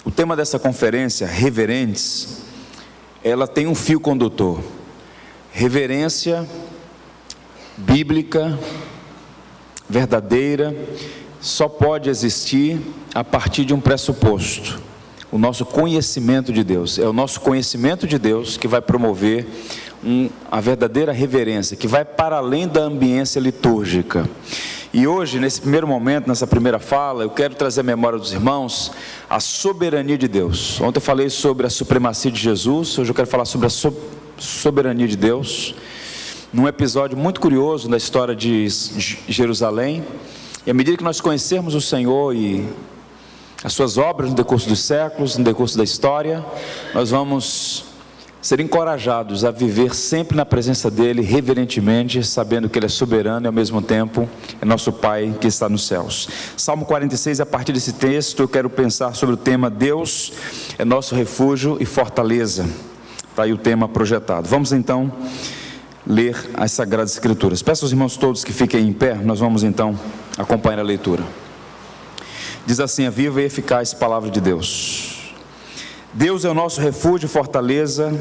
O tema dessa conferência, Reverentes, ela tem um fio condutor: reverência bíblica, verdadeira, só pode existir a partir de um pressuposto: o nosso conhecimento de Deus. É o nosso conhecimento de Deus que vai promover a verdadeira reverência, que vai para além da ambiência litúrgica. E hoje, nesse primeiro momento, nessa primeira fala, eu quero trazer à memória dos irmãos a soberania de Deus. Ontem eu falei sobre a supremacia de Jesus, hoje eu quero falar sobre a soberania de Deus, num episódio muito curioso da história de Jerusalém. E à medida que nós conhecermos o Senhor e as suas obras no decurso dos séculos, no decurso da história, nós vamos ser encorajados a viver sempre na presença dEle, reverentemente, sabendo que Ele é soberano e ao mesmo tempo é nosso Pai que está nos céus. Salmo 46, a partir desse texto eu quero pensar sobre o tema Deus é nosso refúgio e fortaleza. Está aí o tema projetado. Vamos então ler as Sagradas Escrituras. Peço aos irmãos todos que fiquem em pé, nós vamos então acompanhar a leitura. Diz assim a viva e eficaz palavra de Deus: Deus é o nosso refúgio e fortaleza,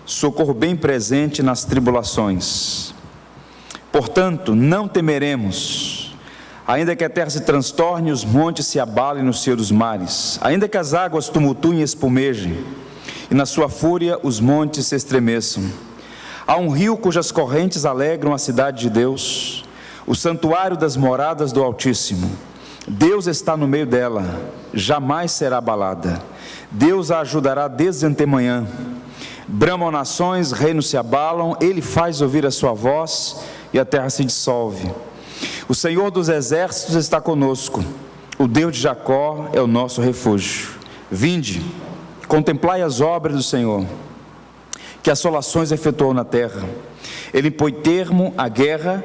socorro bem presente nas tribulações. Portanto, não temeremos, ainda que a terra se transtorne e os montes se abalem no seio dos mares, ainda que as águas tumultuem e espumejem, e na sua fúria os montes se estremeçam. Há um rio cujas correntes alegram a cidade de Deus, o santuário das moradas do Altíssimo. Deus está no meio dela, jamais será abalada. Deus a ajudará desde antemanhã. Bramam nações, reinos se abalam, Ele faz ouvir a sua voz e a terra se dissolve. O Senhor dos exércitos está conosco, o Deus de Jacó é o nosso refúgio. Vinde, contemplai as obras do Senhor, que assolações efetuou na terra. Ele põe termo à guerra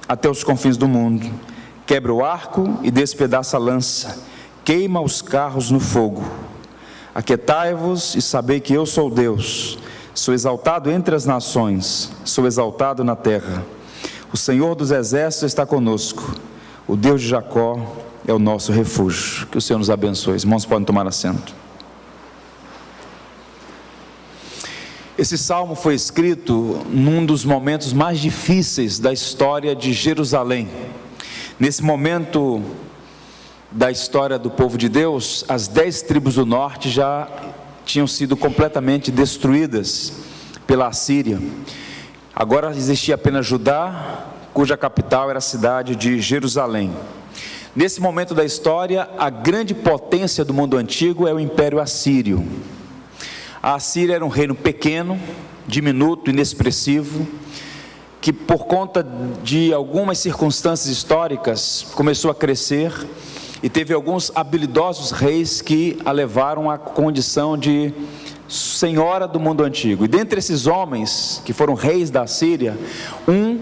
até os confins do mundo. Quebra o arco e despedaça a lança, queima os carros no fogo. Aquietai-vos e sabei que eu sou Deus, sou exaltado entre as nações, sou exaltado na terra. O Senhor dos exércitos está conosco, o Deus de Jacó é o nosso refúgio. Que o Senhor nos abençoe. Os irmãos podem tomar assento. Esse salmo foi escrito num dos momentos mais difíceis da história de Jerusalém. Nesse momento da história do povo de Deus, as 10 tribos do norte já tinham sido completamente destruídas pela Assíria. Agora existia apenas Judá, cuja capital era a cidade de Jerusalém. Nesse momento da história, a grande potência do mundo antigo é o Império Assírio. A Assíria era um reino pequeno, diminuto, inexpressivo, que por conta de algumas circunstâncias históricas começou a crescer e teve alguns habilidosos reis que a levaram à condição de senhora do mundo antigo. E dentre esses homens que foram reis da Síria, um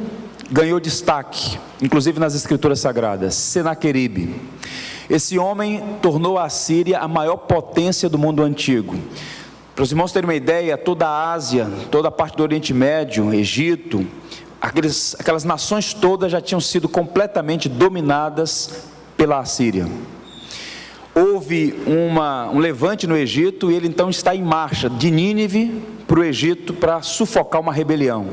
ganhou destaque, inclusive nas escrituras sagradas: Senaqueribe. Esse homem tornou a Síria a maior potência do mundo antigo. Para os irmãos terem uma ideia, toda a Ásia, toda a parte do Oriente Médio, Egito, aquelas nações todas já tinham sido completamente dominadas pela Assíria. Houve um levante no Egito e ele então está em marcha de Nínive para o Egito para sufocar uma rebelião.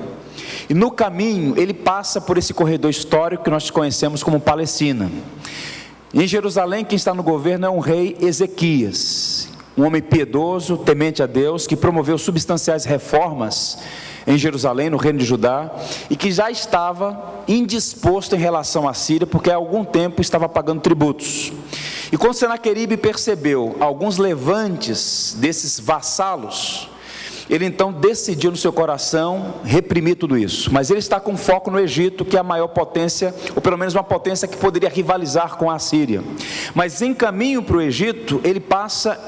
E no caminho ele passa por esse corredor histórico que nós conhecemos como Palestina. Em Jerusalém, quem está no governo é um rei Ezequias, um homem piedoso, temente a Deus, que promoveu substanciais reformas em Jerusalém, no reino de Judá, e que já estava indisposto em relação à Síria, porque há algum tempo estava pagando tributos. E quando Senaqueribe percebeu alguns levantes desses vassalos, ele então decidiu no seu coração reprimir tudo isso. Mas ele está com foco no Egito, que é a maior potência, ou pelo menos uma potência que poderia rivalizar com a Síria. Mas em caminho para o Egito, ele passa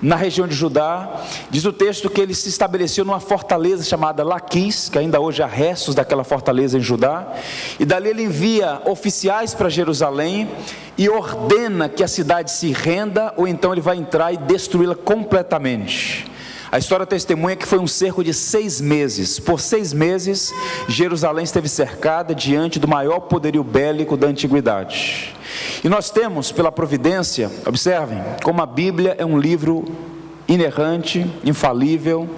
na região de Judá. Diz o texto que ele se estabeleceu numa fortaleza chamada Laquis, que ainda hoje há restos daquela fortaleza em Judá, e dali ele envia oficiais para Jerusalém e ordena que a cidade se renda, ou então ele vai entrar e destruí-la completamente. A história testemunha que foi um cerco de 6 meses. Por 6 meses, Jerusalém esteve cercada diante do maior poderio bélico da antiguidade. E nós temos, pela providência, observem, como a Bíblia é um livro inerrante, infalível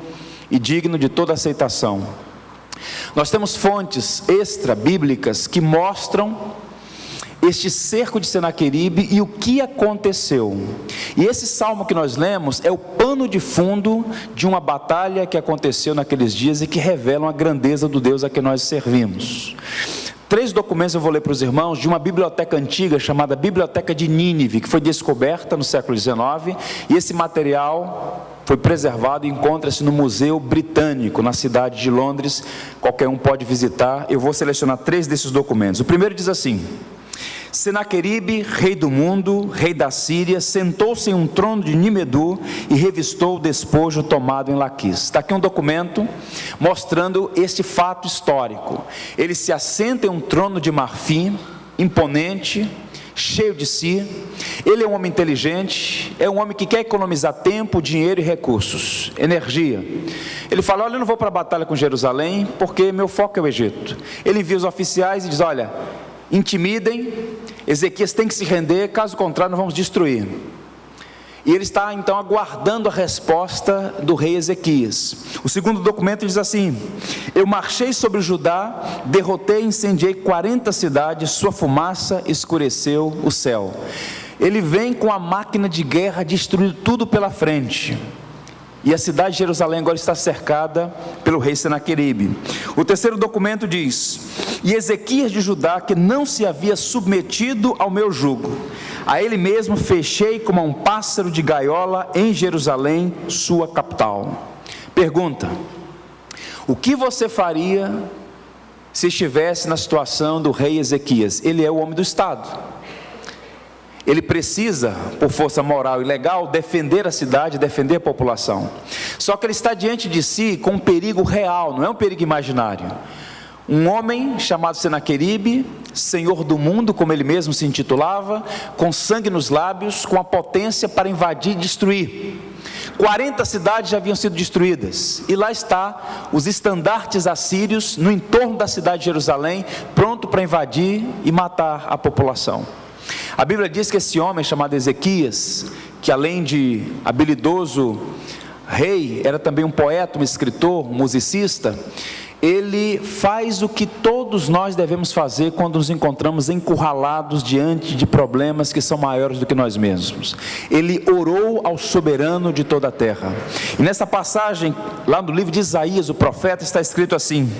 e digno de toda aceitação. Nós temos fontes extra-bíblicas que mostram este cerco de Senaqueribe e o que aconteceu. E esse salmo que nós lemos é o pano de fundo de uma batalha que aconteceu naqueles dias e que revelam a grandeza do Deus a quem nós servimos. 3 documentos eu vou ler para os irmãos, de uma biblioteca antiga chamada Biblioteca de Nínive, que foi descoberta no século XIX, e esse material foi preservado e encontra-se no Museu Britânico, na cidade de Londres. Qualquer um pode visitar. Eu vou selecionar 3 desses documentos. O primeiro diz assim: Senaqueribe, rei do mundo, rei da Síria, sentou-se em um trono de Nimedu e revistou o despojo tomado em Laquis. Está aqui um documento mostrando este fato histórico. Ele se assenta em um trono de marfim, imponente, cheio de si. Ele é um homem inteligente, é um homem que quer economizar tempo, dinheiro e recursos, energia. Ele fala: olha, eu não vou para a batalha com Jerusalém, porque meu foco é o Egito. Ele envia os oficiais e diz: olha, intimidem, Ezequias tem que se render, caso contrário nós vamos destruir. E ele está então aguardando a resposta do rei Ezequias. O segundo documento diz assim: eu marchei sobre Judá, derrotei e incendiei 40 cidades, sua fumaça escureceu o céu. Ele vem com a máquina de guerra, destruindo tudo pela frente. E a cidade de Jerusalém agora está cercada pelo rei Senaqueribe. O terceiro documento diz: e Ezequias de Judá, que não se havia submetido ao meu jugo, a ele mesmo fechei como a um pássaro de gaiola em Jerusalém, sua capital. Pergunta: o que você faria se estivesse na situação do rei Ezequias? Ele é o homem do Estado. Ele precisa, por força moral e legal, defender a cidade, defender a população. Só que ele está diante de si com um perigo real, não é um perigo imaginário. Um homem chamado Senaqueribe, senhor do mundo, como ele mesmo se intitulava, com sangue nos lábios, com a potência para invadir e destruir. 40 cidades já haviam sido destruídas, e lá está os estandartes assírios no entorno da cidade de Jerusalém, pronto para invadir e matar a população. A Bíblia diz que esse homem chamado Ezequias, que além de habilidoso rei, era também um poeta, um escritor, um musicista. Ele faz o que todos nós devemos fazer quando nos encontramos encurralados diante de problemas que são maiores do que nós mesmos. Ele orou ao soberano de toda a terra. E nessa passagem, lá no livro de Isaías, o profeta, está escrito assim: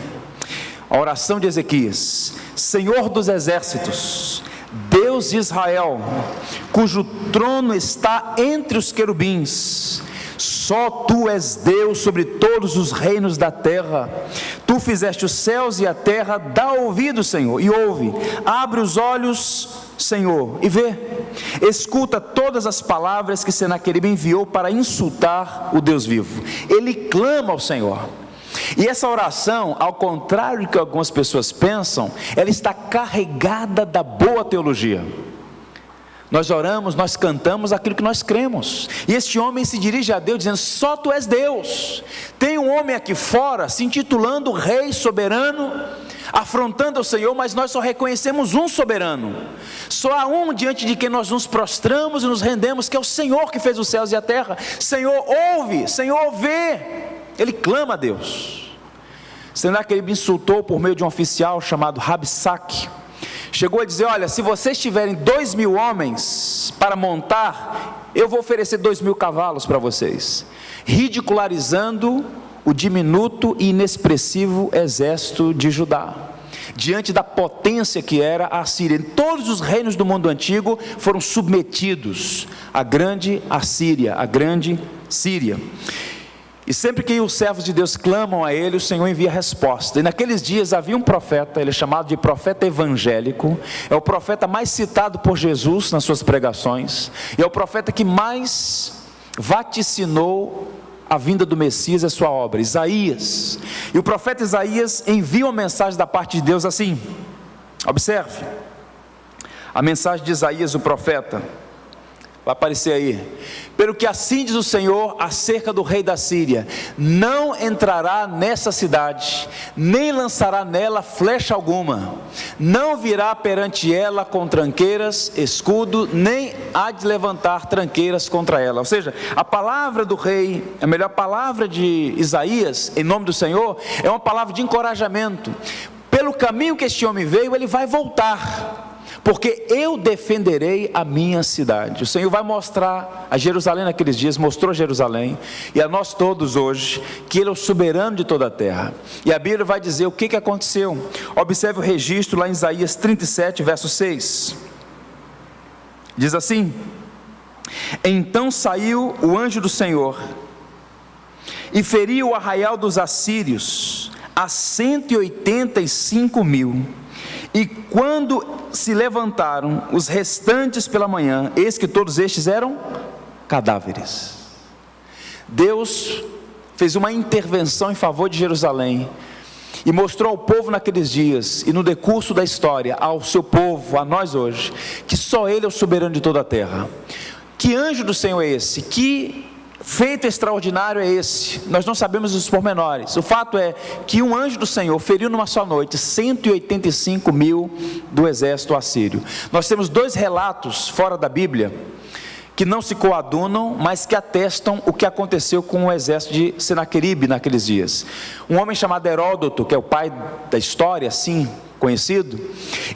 a oração de Ezequias: Senhor dos exércitos, Deus de Israel, cujo trono está entre os querubins, só Tu és Deus sobre todos os reinos da terra. Tu fizeste os céus e a terra. Dá ouvido, Senhor, e ouve. Abre os olhos, Senhor, e vê. Escuta todas as palavras que Senaqueribe enviou para insultar o Deus vivo. Ele clama ao Senhor. E essa oração, ao contrário do que algumas pessoas pensam, ela está carregada da boa teologia. Nós oramos, nós cantamos aquilo que nós cremos. E este homem se dirige a Deus dizendo: só Tu és Deus. Tem um homem aqui fora se intitulando Rei Soberano, afrontando ao Senhor, mas nós só reconhecemos um soberano. Só há um diante de quem nós nos prostramos e nos rendemos, que é o Senhor que fez os céus e a terra. Senhor, ouve, Senhor, vê. Ele clama a Deus. Senaqueribe insultou por meio de um oficial chamado Rabsaque. Chegou a dizer: olha, se vocês tiverem 2.000 homens para montar, eu vou oferecer 2.000 cavalos para vocês, ridicularizando o diminuto e inexpressivo exército de Judá, diante da potência que era a Síria. Todos os reinos do mundo antigo foram submetidos à grande Assíria, à grande Síria. E sempre que os servos de Deus clamam a Ele, o Senhor envia resposta. E naqueles dias havia um profeta, ele é chamado de profeta evangélico. É o profeta mais citado por Jesus nas suas pregações. E é o profeta que mais vaticinou a vinda do Messias, a sua obra, Isaías. E o profeta Isaías envia uma mensagem da parte de Deus assim. Observe a mensagem de Isaías, o profeta. vai aparecer aí. Pelo que assim diz o Senhor acerca do rei da Síria: não entrará nessa cidade, nem lançará nela flecha alguma, não virá perante ela com tranqueiras, escudo, nem há de levantar tranqueiras contra ela. Ou seja, a palavra do rei, a melhor palavra de Isaías, em nome do Senhor, é uma palavra de encorajamento. Pelo caminho que este homem veio, ele vai voltar, porque eu defenderei a minha cidade. O Senhor vai mostrar a Jerusalém naqueles dias, mostrou a Jerusalém, e a nós todos hoje, que Ele é o soberano de toda a terra. E a Bíblia vai dizer o que aconteceu. Observe o registro lá em Isaías 37, verso 6. Diz assim: então saiu o anjo do Senhor, e feriu o arraial dos assírios, a 185.000, e quando se levantaram os restantes pela manhã, eis que todos estes eram cadáveres. Deus fez uma intervenção em favor de Jerusalém, e mostrou ao povo naqueles dias, e no decurso da história, ao seu povo, a nós hoje, que só Ele é o soberano de toda a terra. Que anjo do Senhor é esse? Que feito extraordinário é esse? Nós não sabemos os pormenores. O fato é que um anjo do Senhor feriu numa só noite 185.000 do exército assírio. Nós temos dois relatos fora da Bíblia que não se coadunam, mas que atestam o que aconteceu com o exército de Senaqueribe naqueles dias. Um homem chamado Heródoto, que é o pai da história, assim conhecido,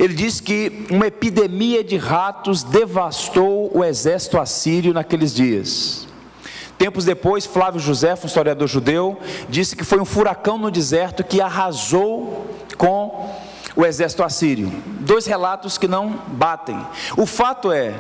ele diz que uma epidemia de ratos devastou o exército assírio naqueles dias. Tempos depois, Flávio Josefo, um historiador judeu, disse que foi um furacão no deserto que arrasou com o exército assírio. Dois relatos que não batem. O fato é,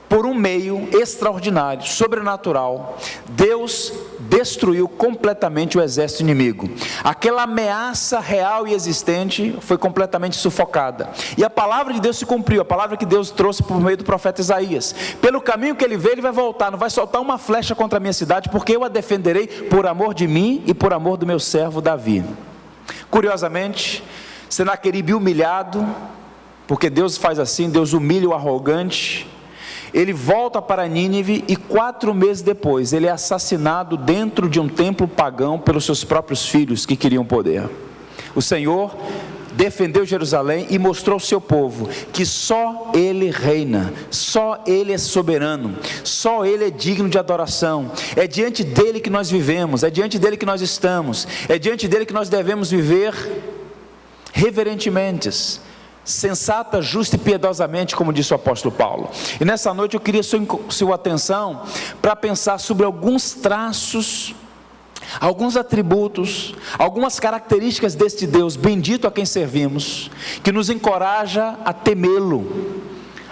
por um meio extraordinário, sobrenatural, Deus destruiu completamente o exército inimigo. Aquela ameaça real e existente foi completamente sufocada, e a palavra de Deus se cumpriu, a palavra que Deus trouxe por meio do profeta Isaías: pelo caminho que ele veio, ele vai voltar, não vai soltar uma flecha contra a minha cidade, porque eu a defenderei por amor de mim e por amor do meu servo Davi. Curiosamente, Senaqueribe humilhado, porque Deus faz assim, Deus humilha o arrogante, ele volta para Nínive, e 4 meses depois ele é assassinado dentro de um templo pagão pelos seus próprios filhos que queriam poder. O Senhor defendeu Jerusalém e mostrou ao seu povo que só Ele reina, só Ele é soberano, só Ele é digno de adoração. É diante dEle que nós vivemos, é diante dEle que nós estamos, é diante dEle que nós devemos viver reverentemente, sensata, justa e piedosamente, como disse o apóstolo Paulo. E nessa noite eu queria sua atenção para pensar sobre alguns traços, alguns atributos, algumas características deste Deus bendito a quem servimos, que nos encoraja a temê-lo,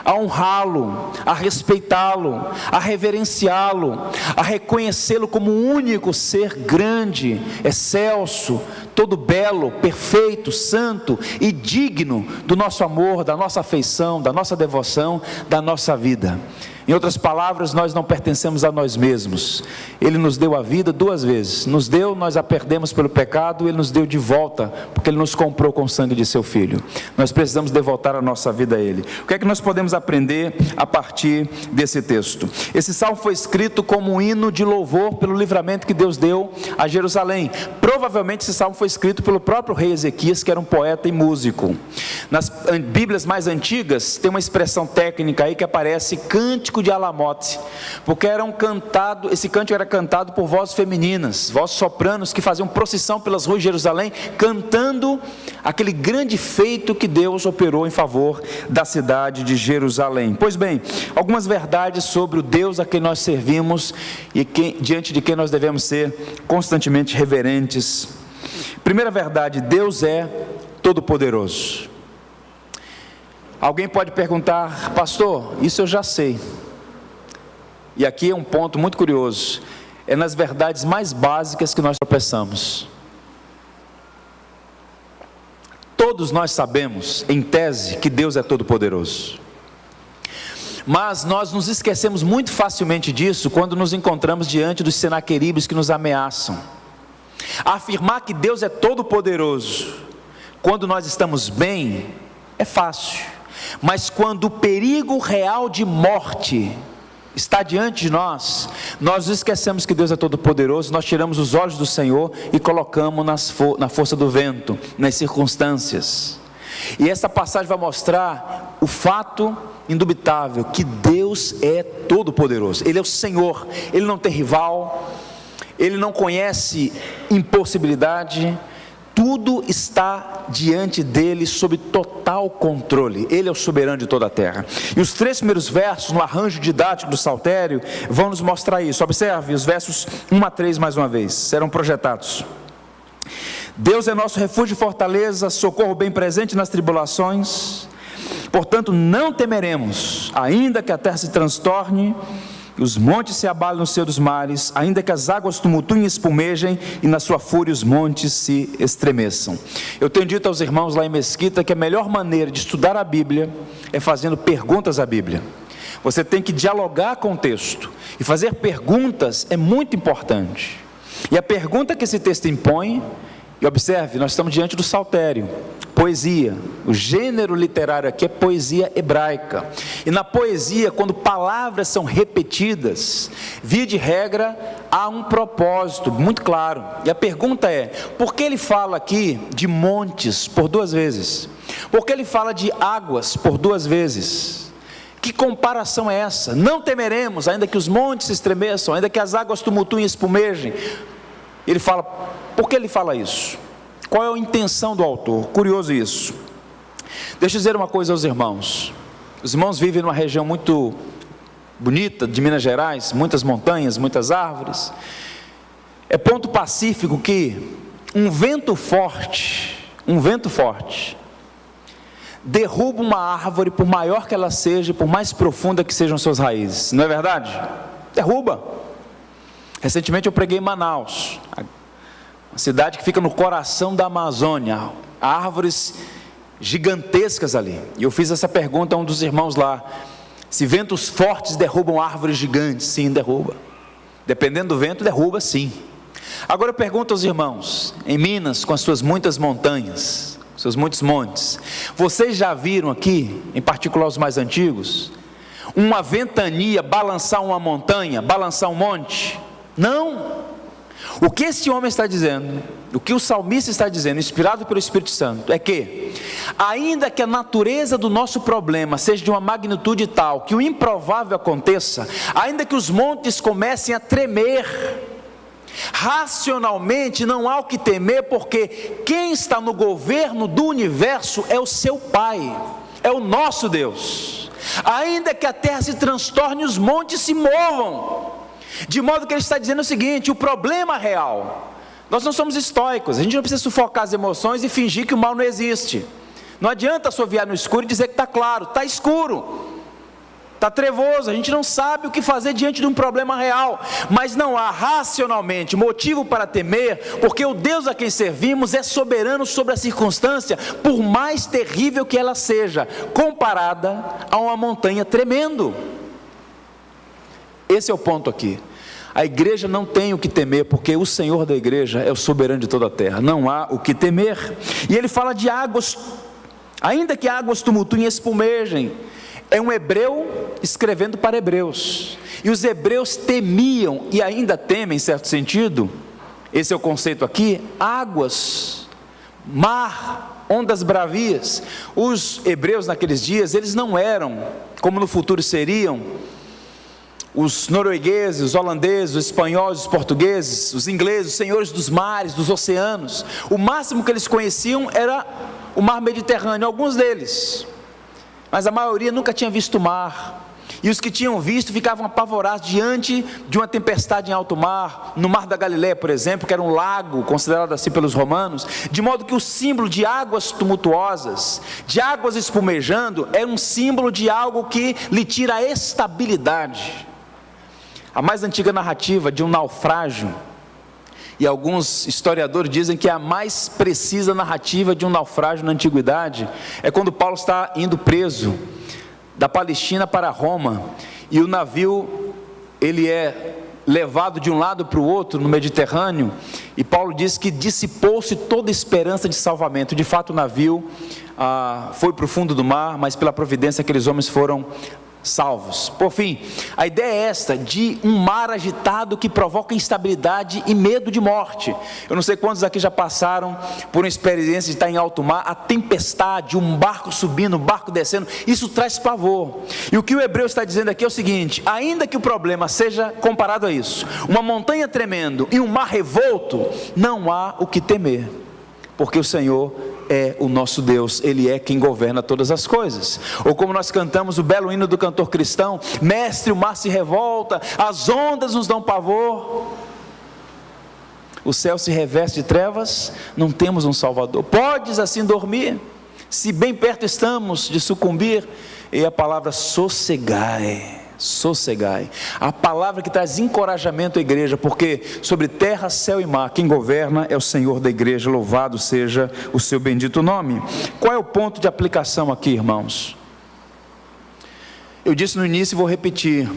a honrá-lo, a respeitá-lo, a reverenciá-lo, a reconhecê-lo como o único ser grande, excelso, todo belo, perfeito, santo e digno do nosso amor, da nossa afeição, da nossa devoção, da nossa vida. Em outras palavras, nós não pertencemos a nós mesmos. Ele nos deu a vida 2 vezes. Nos deu, nós a perdemos pelo pecado. Ele nos deu de volta, porque Ele nos comprou com o sangue de seu Filho. Nós precisamos devotar a nossa vida a Ele. O que é que nós podemos aprender a partir desse texto? Esse salmo foi escrito como um hino de louvor pelo livramento que Deus deu a Jerusalém. Provavelmente esse salmo foi escrito pelo próprio rei Ezequias, que era um poeta e músico. Nas Bíblias mais antigas, tem uma expressão técnica aí que aparece cântico de Alamote, porque esse cântico era cantado por vozes femininas, vozes sopranos que faziam procissão pelas ruas de Jerusalém, cantando aquele grande feito que Deus operou em favor da cidade de Jerusalém. Pois bem, algumas verdades sobre o Deus a quem nós servimos e diante de quem nós devemos ser constantemente reverentes. Primeira verdade: Deus é todo-poderoso. Alguém pode perguntar: pastor, isso eu já sei. E aqui é um ponto muito curioso, é nas verdades mais básicas que nós tropeçamos. Todos nós sabemos, em tese, que Deus é todo-poderoso, mas nós nos esquecemos muito facilmente disso quando nos encontramos diante dos Senaqueribes que nos ameaçam. Afirmar que Deus é todo-poderoso quando nós estamos bem é fácil, mas quando o perigo real de morte está diante de nós, nós esquecemos que Deus é todo poderoso, nós tiramos os olhos do Senhor e colocamos na força do vento, nas circunstâncias. E essa passagem vai mostrar o fato indubitável, que Deus é todo poderoso, Ele é o Senhor, Ele não tem rival, Ele não conhece impossibilidade, tudo está diante dele sob total controle. Ele é o soberano de toda a terra. E os 3 primeiros versos, no arranjo didático do saltério, vão nos mostrar isso. Observe os versos 1 a 3 mais uma vez, serão projetados. Deus é nosso refúgio e fortaleza, socorro bem presente nas tribulações. Portanto, não temeremos, ainda que a terra se transtorne, os montes se abalem no seio dos mares, ainda que as águas tumultuem e espumejem, e na sua fúria os montes se estremeçam. Eu tenho dito aos irmãos lá em Mesquita que a melhor maneira de estudar a Bíblia é fazendo perguntas à Bíblia. Você tem que dialogar com o texto, e fazer perguntas é muito importante. E a pergunta que esse texto impõe, e observe, nós estamos diante do saltério, poesia, o gênero literário aqui é poesia hebraica, e na poesia, quando palavras são repetidas, via de regra, há um propósito muito claro, e a pergunta é, por que ele fala aqui de montes por 2 vezes? Por que ele fala de águas por 2 vezes? Que comparação é essa? Não temeremos, ainda que os montes se estremeçam, ainda que as águas tumultuem e espumejem. Ele fala, por que ele fala isso? Qual é a intenção do autor? Curioso isso. Deixa eu dizer uma coisa aos irmãos. Os irmãos vivem numa região muito bonita de Minas Gerais, muitas montanhas, muitas árvores. É ponto pacífico que um vento forte, derruba uma árvore, por maior que ela seja, por mais profunda que sejam suas raízes. Não é verdade? Derruba. Recentemente eu preguei em Manaus, uma cidade que fica no coração da Amazônia, árvores gigantescas ali, e eu fiz essa pergunta a um dos irmãos lá, se ventos fortes derrubam árvores gigantes? Sim, derruba, dependendo do vento, derruba sim. Agora eu pergunto aos irmãos, em Minas, com as suas muitas montanhas, seus muitos montes, vocês já viram aqui, em particular os mais antigos, uma ventania balançar uma montanha, balançar um monte? Não. O que esse homem está dizendo, o que o salmista está dizendo, inspirado pelo Espírito Santo, é que, ainda que a natureza do nosso problema seja de uma magnitude tal, que o improvável aconteça, ainda que os montes comecem a tremer, racionalmente não há o que temer, porque quem está no governo do universo é o seu Pai, é o nosso Deus. Ainda que a terra se transtorne e os montes se movam, de modo que ele está dizendo o seguinte, o problema real, nós não somos estoicos, a gente não precisa sufocar as emoções e fingir que o mal não existe. Não adianta assoviar no escuro e dizer que está claro, está escuro, está trevoso, a gente não sabe o que fazer diante de um problema real, mas não há racionalmente motivo para temer, porque o Deus a quem servimos é soberano sobre a circunstância, por mais terrível que ela seja, comparada a uma montanha tremendo. Esse é o ponto aqui. A igreja não tem o que temer, porque o Senhor da igreja é o soberano de toda a terra, não há o que temer. E ele fala de águas, ainda que águas tumultuem e espumejem. É um hebreu escrevendo para hebreus, e os hebreus temiam, e ainda temem em certo sentido, esse é o conceito aqui, águas, mar, ondas bravias. Os hebreus naqueles dias, eles não eram, como no futuro seriam, os noruegueses, os holandeses, os espanhóis, os portugueses, os ingleses, os senhores dos mares, dos oceanos. O máximo que eles conheciam era o mar Mediterrâneo, alguns deles, mas a maioria nunca tinha visto o mar, e os que tinham visto ficavam apavorados diante de uma tempestade em alto mar, no mar da Galileia, por exemplo, que era um lago, considerado assim pelos romanos, de modo que o símbolo de águas tumultuosas, de águas espumejando, é um símbolo de algo que lhe tira a estabilidade. A mais antiga narrativa de um naufrágio, e alguns historiadores dizem que é a mais precisa narrativa de um naufrágio na antiguidade, é quando Paulo está indo preso da Palestina para Roma, e o navio, ele é levado de um lado para o outro no Mediterrâneo, e Paulo diz que dissipou-se toda esperança de salvamento. De fato o navio foi para o fundo do mar, mas pela providência aqueles homens foram salvos. Por fim, a ideia é esta, de um mar agitado que provoca instabilidade e medo de morte. Eu não sei quantos aqui já passaram por uma experiência de estar em alto mar, a tempestade, um barco subindo, um barco descendo, isso traz pavor. E o que o hebreu está dizendo aqui é o seguinte: ainda que o problema seja comparado a isso, uma montanha tremendo e um mar revolto, não há o que temer, porque o Senhor é o nosso Deus, Ele é quem governa todas as coisas. Ou como nós cantamos o belo hino do cantor cristão: mestre, o mar se revolta, as ondas nos dão pavor, o céu se reveste de trevas, não temos um Salvador. Podes assim dormir, se bem perto estamos de sucumbir. E a palavra sossegai, sossegai, a palavra que traz encorajamento à igreja, porque sobre terra, céu e mar, quem governa é o Senhor da igreja, louvado seja o seu bendito nome. Qual é o ponto de aplicação aqui, irmãos? Eu disse no início e vou repetir: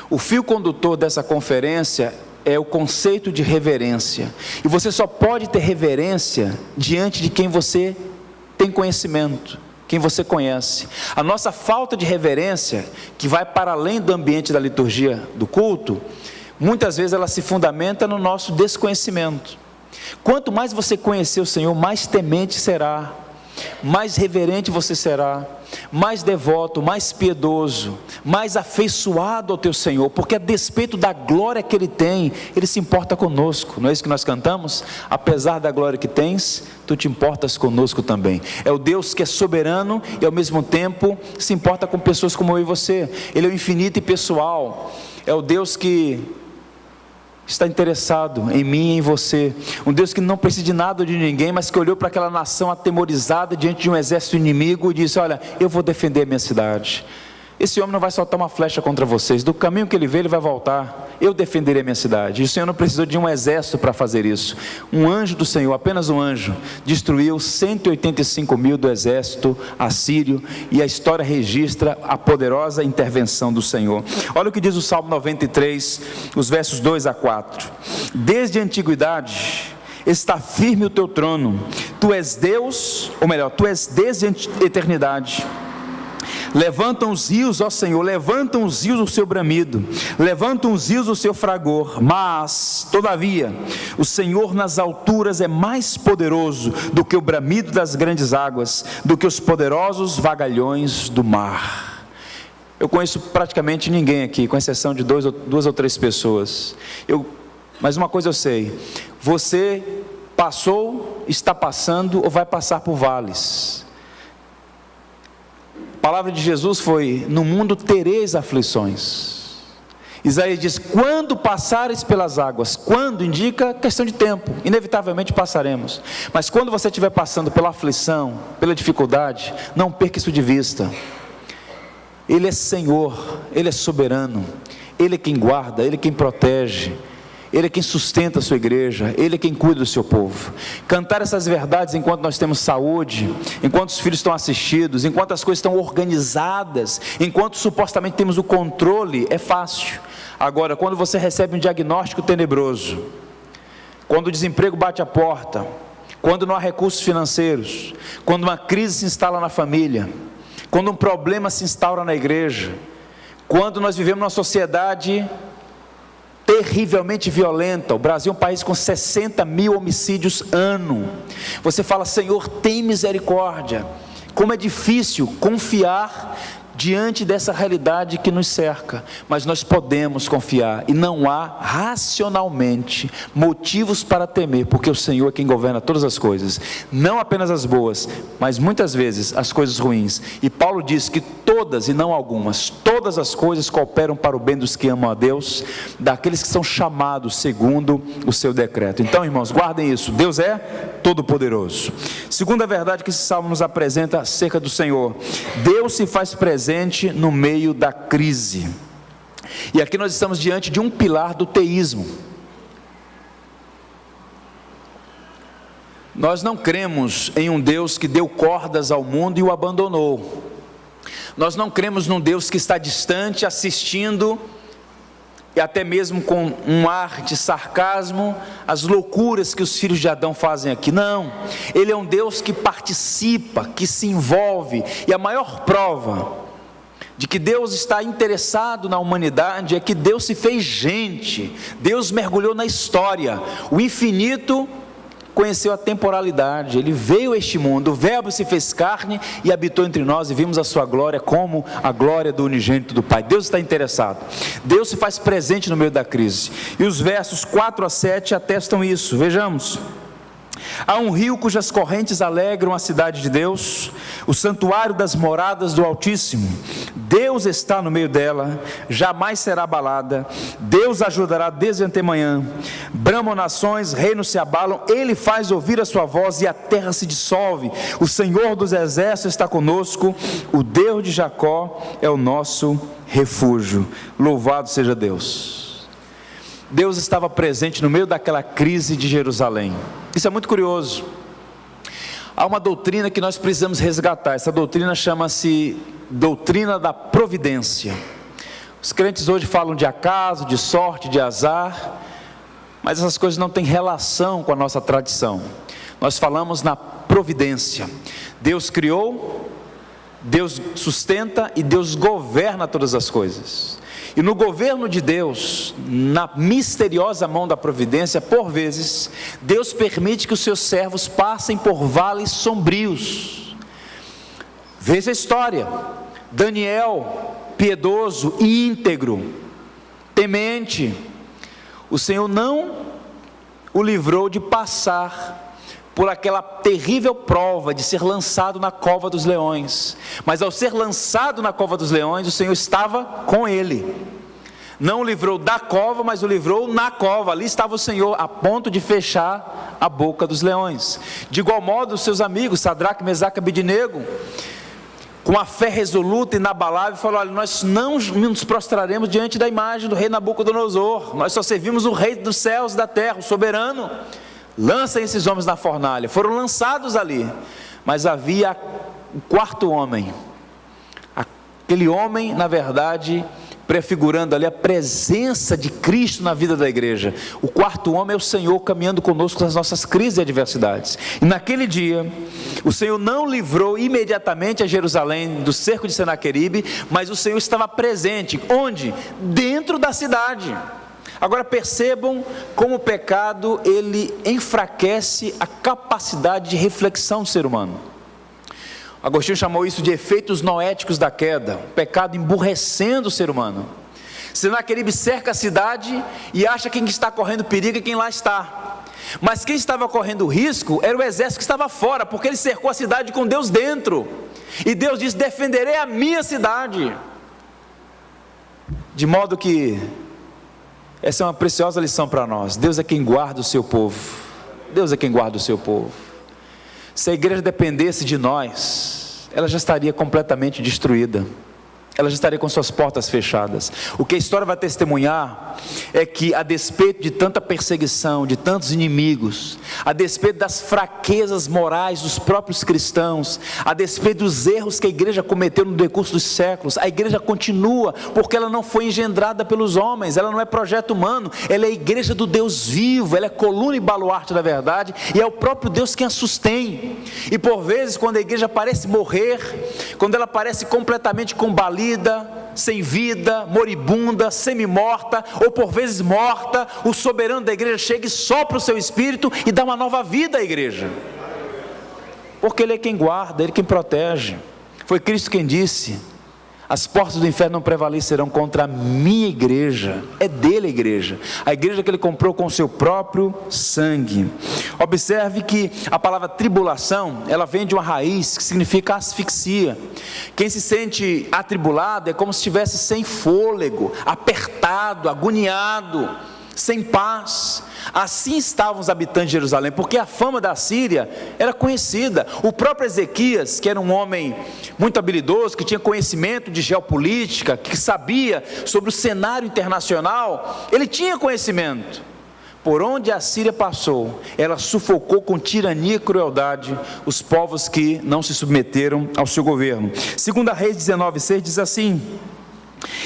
o fio condutor dessa conferência é o conceito de reverência, e você só pode ter reverência diante de quem você tem conhecimento, quem você conhece. A nossa falta de reverência, que vai para além do ambiente da liturgia do culto, muitas vezes ela se fundamenta no nosso desconhecimento. Quanto mais você conhecer o Senhor, mais temente será, mais reverente você será, mais devoto, mais piedoso, mais afeiçoado ao teu Senhor, porque a despeito da glória que Ele tem, Ele se importa conosco. Não é isso que nós cantamos? Apesar da glória que tens, tu te importas conosco também. É o Deus que é soberano e ao mesmo tempo se importa com pessoas como eu e você. Ele é o infinito e pessoal. É o Deus que está interessado em mim e em você, um Deus que não precisa de nada de ninguém, mas que olhou para aquela nação atemorizada diante de um exército inimigo e disse: olha, eu vou defender a minha cidade. Esse homem não vai soltar uma flecha contra vocês, do caminho que ele vê ele vai voltar, eu defenderei a minha cidade. E o Senhor não precisou de um exército para fazer isso. Um anjo do Senhor, apenas um anjo, destruiu 185 mil do exército assírio, e a história registra a poderosa intervenção do Senhor. Olha o que diz o Salmo 93, os versos 2 a 4: desde a antiguidade está firme o teu trono, tu és Deus, ou melhor, tu és desde a eternidade. Levantam os rios, ó Senhor, levantam os rios o seu bramido, levantam os rios o seu fragor, mas, todavia, o Senhor nas alturas é mais poderoso do que o bramido das grandes águas, do que os poderosos vagalhões do mar. Eu conheço praticamente ninguém aqui, com exceção de duas ou três pessoas. Mas uma coisa eu sei: você passou, está passando ou vai passar por vales. A palavra de Jesus foi: no mundo tereis aflições. Isaías diz: quando passares pelas águas. Quando indica questão de tempo, inevitavelmente passaremos. Mas quando você estiver passando pela aflição, pela dificuldade, não perca isso de vista. Ele é Senhor, Ele é soberano, Ele é quem guarda, Ele é quem protege, Ele é quem sustenta a sua igreja, Ele é quem cuida do seu povo. Cantar essas verdades enquanto nós temos saúde, enquanto os filhos estão assistidos, enquanto as coisas estão organizadas, enquanto supostamente temos o controle, é fácil. Agora, quando você recebe um diagnóstico tenebroso, quando o desemprego bate a porta, quando não há recursos financeiros, quando uma crise se instala na família, quando um problema se instaura na igreja, quando nós vivemos numa sociedade terrivelmente violenta, o Brasil é um país com 60 mil homicídios ano, você fala: Senhor, tem misericórdia. Como é difícil confiar diante dessa realidade que nos cerca, mas nós podemos confiar, e não há racionalmente motivos para temer, porque o Senhor é quem governa todas as coisas, não apenas as boas, mas muitas vezes as coisas ruins. E Paulo diz que todas e não algumas, todas as coisas cooperam para o bem dos que amam a Deus, daqueles que são chamados segundo o seu decreto. Então, irmãos, guardem isso: Deus é todo-poderoso. Segunda verdade que esse salmo nos apresenta acerca do Senhor: Deus se faz presente no meio da crise. E aqui nós estamos diante de um pilar do teísmo. Nós não cremos em um Deus que deu cordas ao mundo e o abandonou. Nós não cremos num Deus que está distante, assistindo, e até mesmo com um ar de sarcasmo, as loucuras que os filhos de Adão fazem aqui. Não, Ele é um Deus que participa, que se envolve. E a maior prova de que Deus está interessado na humanidade, é que Deus se fez gente, Deus mergulhou na história, o infinito conheceu a temporalidade, Ele veio a este mundo, o Verbo se fez carne e habitou entre nós, e vimos a sua glória como a glória do unigênito do Pai. Deus está interessado, Deus se faz presente no meio da crise, e os versos 4 a 7 atestam isso. Vejamos: há um rio cujas correntes alegram a cidade de Deus, o santuário das moradas do Altíssimo. Deus está no meio dela, jamais será abalada. Deus ajudará desde antemanhã. Bramam nações, reinos se abalam. Ele faz ouvir a sua voz e a terra se dissolve. O Senhor dos exércitos está conosco. O Deus de Jacó é o nosso refúgio. Louvado seja Deus. Deus estava presente no meio daquela crise de Jerusalém. Isso é muito curioso. Há uma doutrina que nós precisamos resgatar. Essa doutrina chama-se doutrina da providência. Os crentes hoje falam de acaso, de sorte, de azar, mas essas coisas não têm relação com a nossa tradição. Nós falamos na providência. Deus criou, Deus sustenta e Deus governa todas as coisas. E no governo de Deus, na misteriosa mão da providência, por vezes, Deus permite que os seus servos passem por vales sombrios. Veja a história: Daniel, piedoso, íntegro, temente, o Senhor não o livrou de passar por aquela terrível prova de ser lançado na cova dos leões, mas ao ser lançado na cova dos leões, o Senhor estava com ele, não o livrou da cova, mas o livrou na cova. Ali estava o Senhor a ponto de fechar a boca dos leões. De igual modo, os seus amigos Sadraque, Mesaque e Abednego, com a fé resoluta e inabalável, falaram: olha, nós não nos prostraremos diante da imagem do rei Nabucodonosor, nós só servimos o rei dos céus e da terra, o soberano. Lancem esses homens na fornalha. Foram lançados ali, mas havia o quarto homem, aquele homem, na verdade, prefigurando ali a presença de Cristo na vida da igreja. O quarto homem é o Senhor caminhando conosco nas nossas crises e adversidades. E naquele dia, o Senhor não livrou imediatamente a Jerusalém do cerco de Senaqueribe, mas o Senhor estava presente. Onde? Dentro da cidade. Agora percebam como o pecado, ele enfraquece a capacidade de reflexão do ser humano. Agostinho chamou isso de efeitos noéticos da queda, o pecado emburrecendo o ser humano. Senaqueribe cerca a cidade e acha que quem está correndo perigo é quem lá está. Mas quem estava correndo risco era o exército que estava fora, porque ele cercou a cidade com Deus dentro. E Deus disse: defenderei a minha cidade. De modo que essa é uma preciosa lição para nós. Deus é quem guarda o seu povo. Deus é quem guarda o seu povo. Se a igreja dependesse de nós, ela já estaria completamente destruída. Ela já estaria com suas portas fechadas. O que a história vai testemunhar é que, a despeito de tanta perseguição, de tantos inimigos, a despeito das fraquezas morais dos próprios cristãos, a despeito dos erros que a igreja cometeu no decurso dos séculos, a igreja continua, porque ela não foi engendrada pelos homens, ela não é projeto humano, ela é a igreja do Deus vivo, ela é coluna e baluarte da verdade, e é o próprio Deus quem a sustém. E por vezes, quando a igreja parece morrer, quando ela parece completamente combalida, sem vida, moribunda, semi-morta, ou por vezes morta, o soberano da igreja chega e sopra o seu espírito e dá uma nova vida à igreja, porque Ele é quem guarda, Ele é quem protege. Foi Cristo quem disse: as portas do inferno não prevalecerão contra a minha igreja. É dele a igreja que Ele comprou com o seu próprio sangue. Observe que a palavra tribulação, ela vem de uma raiz que significa asfixia. Quem se sente atribulado é como se estivesse sem fôlego, apertado, agoniado, sem paz. Assim estavam os habitantes de Jerusalém, porque a fama da Síria era conhecida. O próprio Ezequias, que era um homem muito habilidoso, que tinha conhecimento de geopolítica, que sabia sobre o cenário internacional, ele tinha conhecimento. Por onde a Síria passou, ela sufocou com tirania e crueldade os povos que não se submeteram ao seu governo. 2 Reis 19:6 diz assim: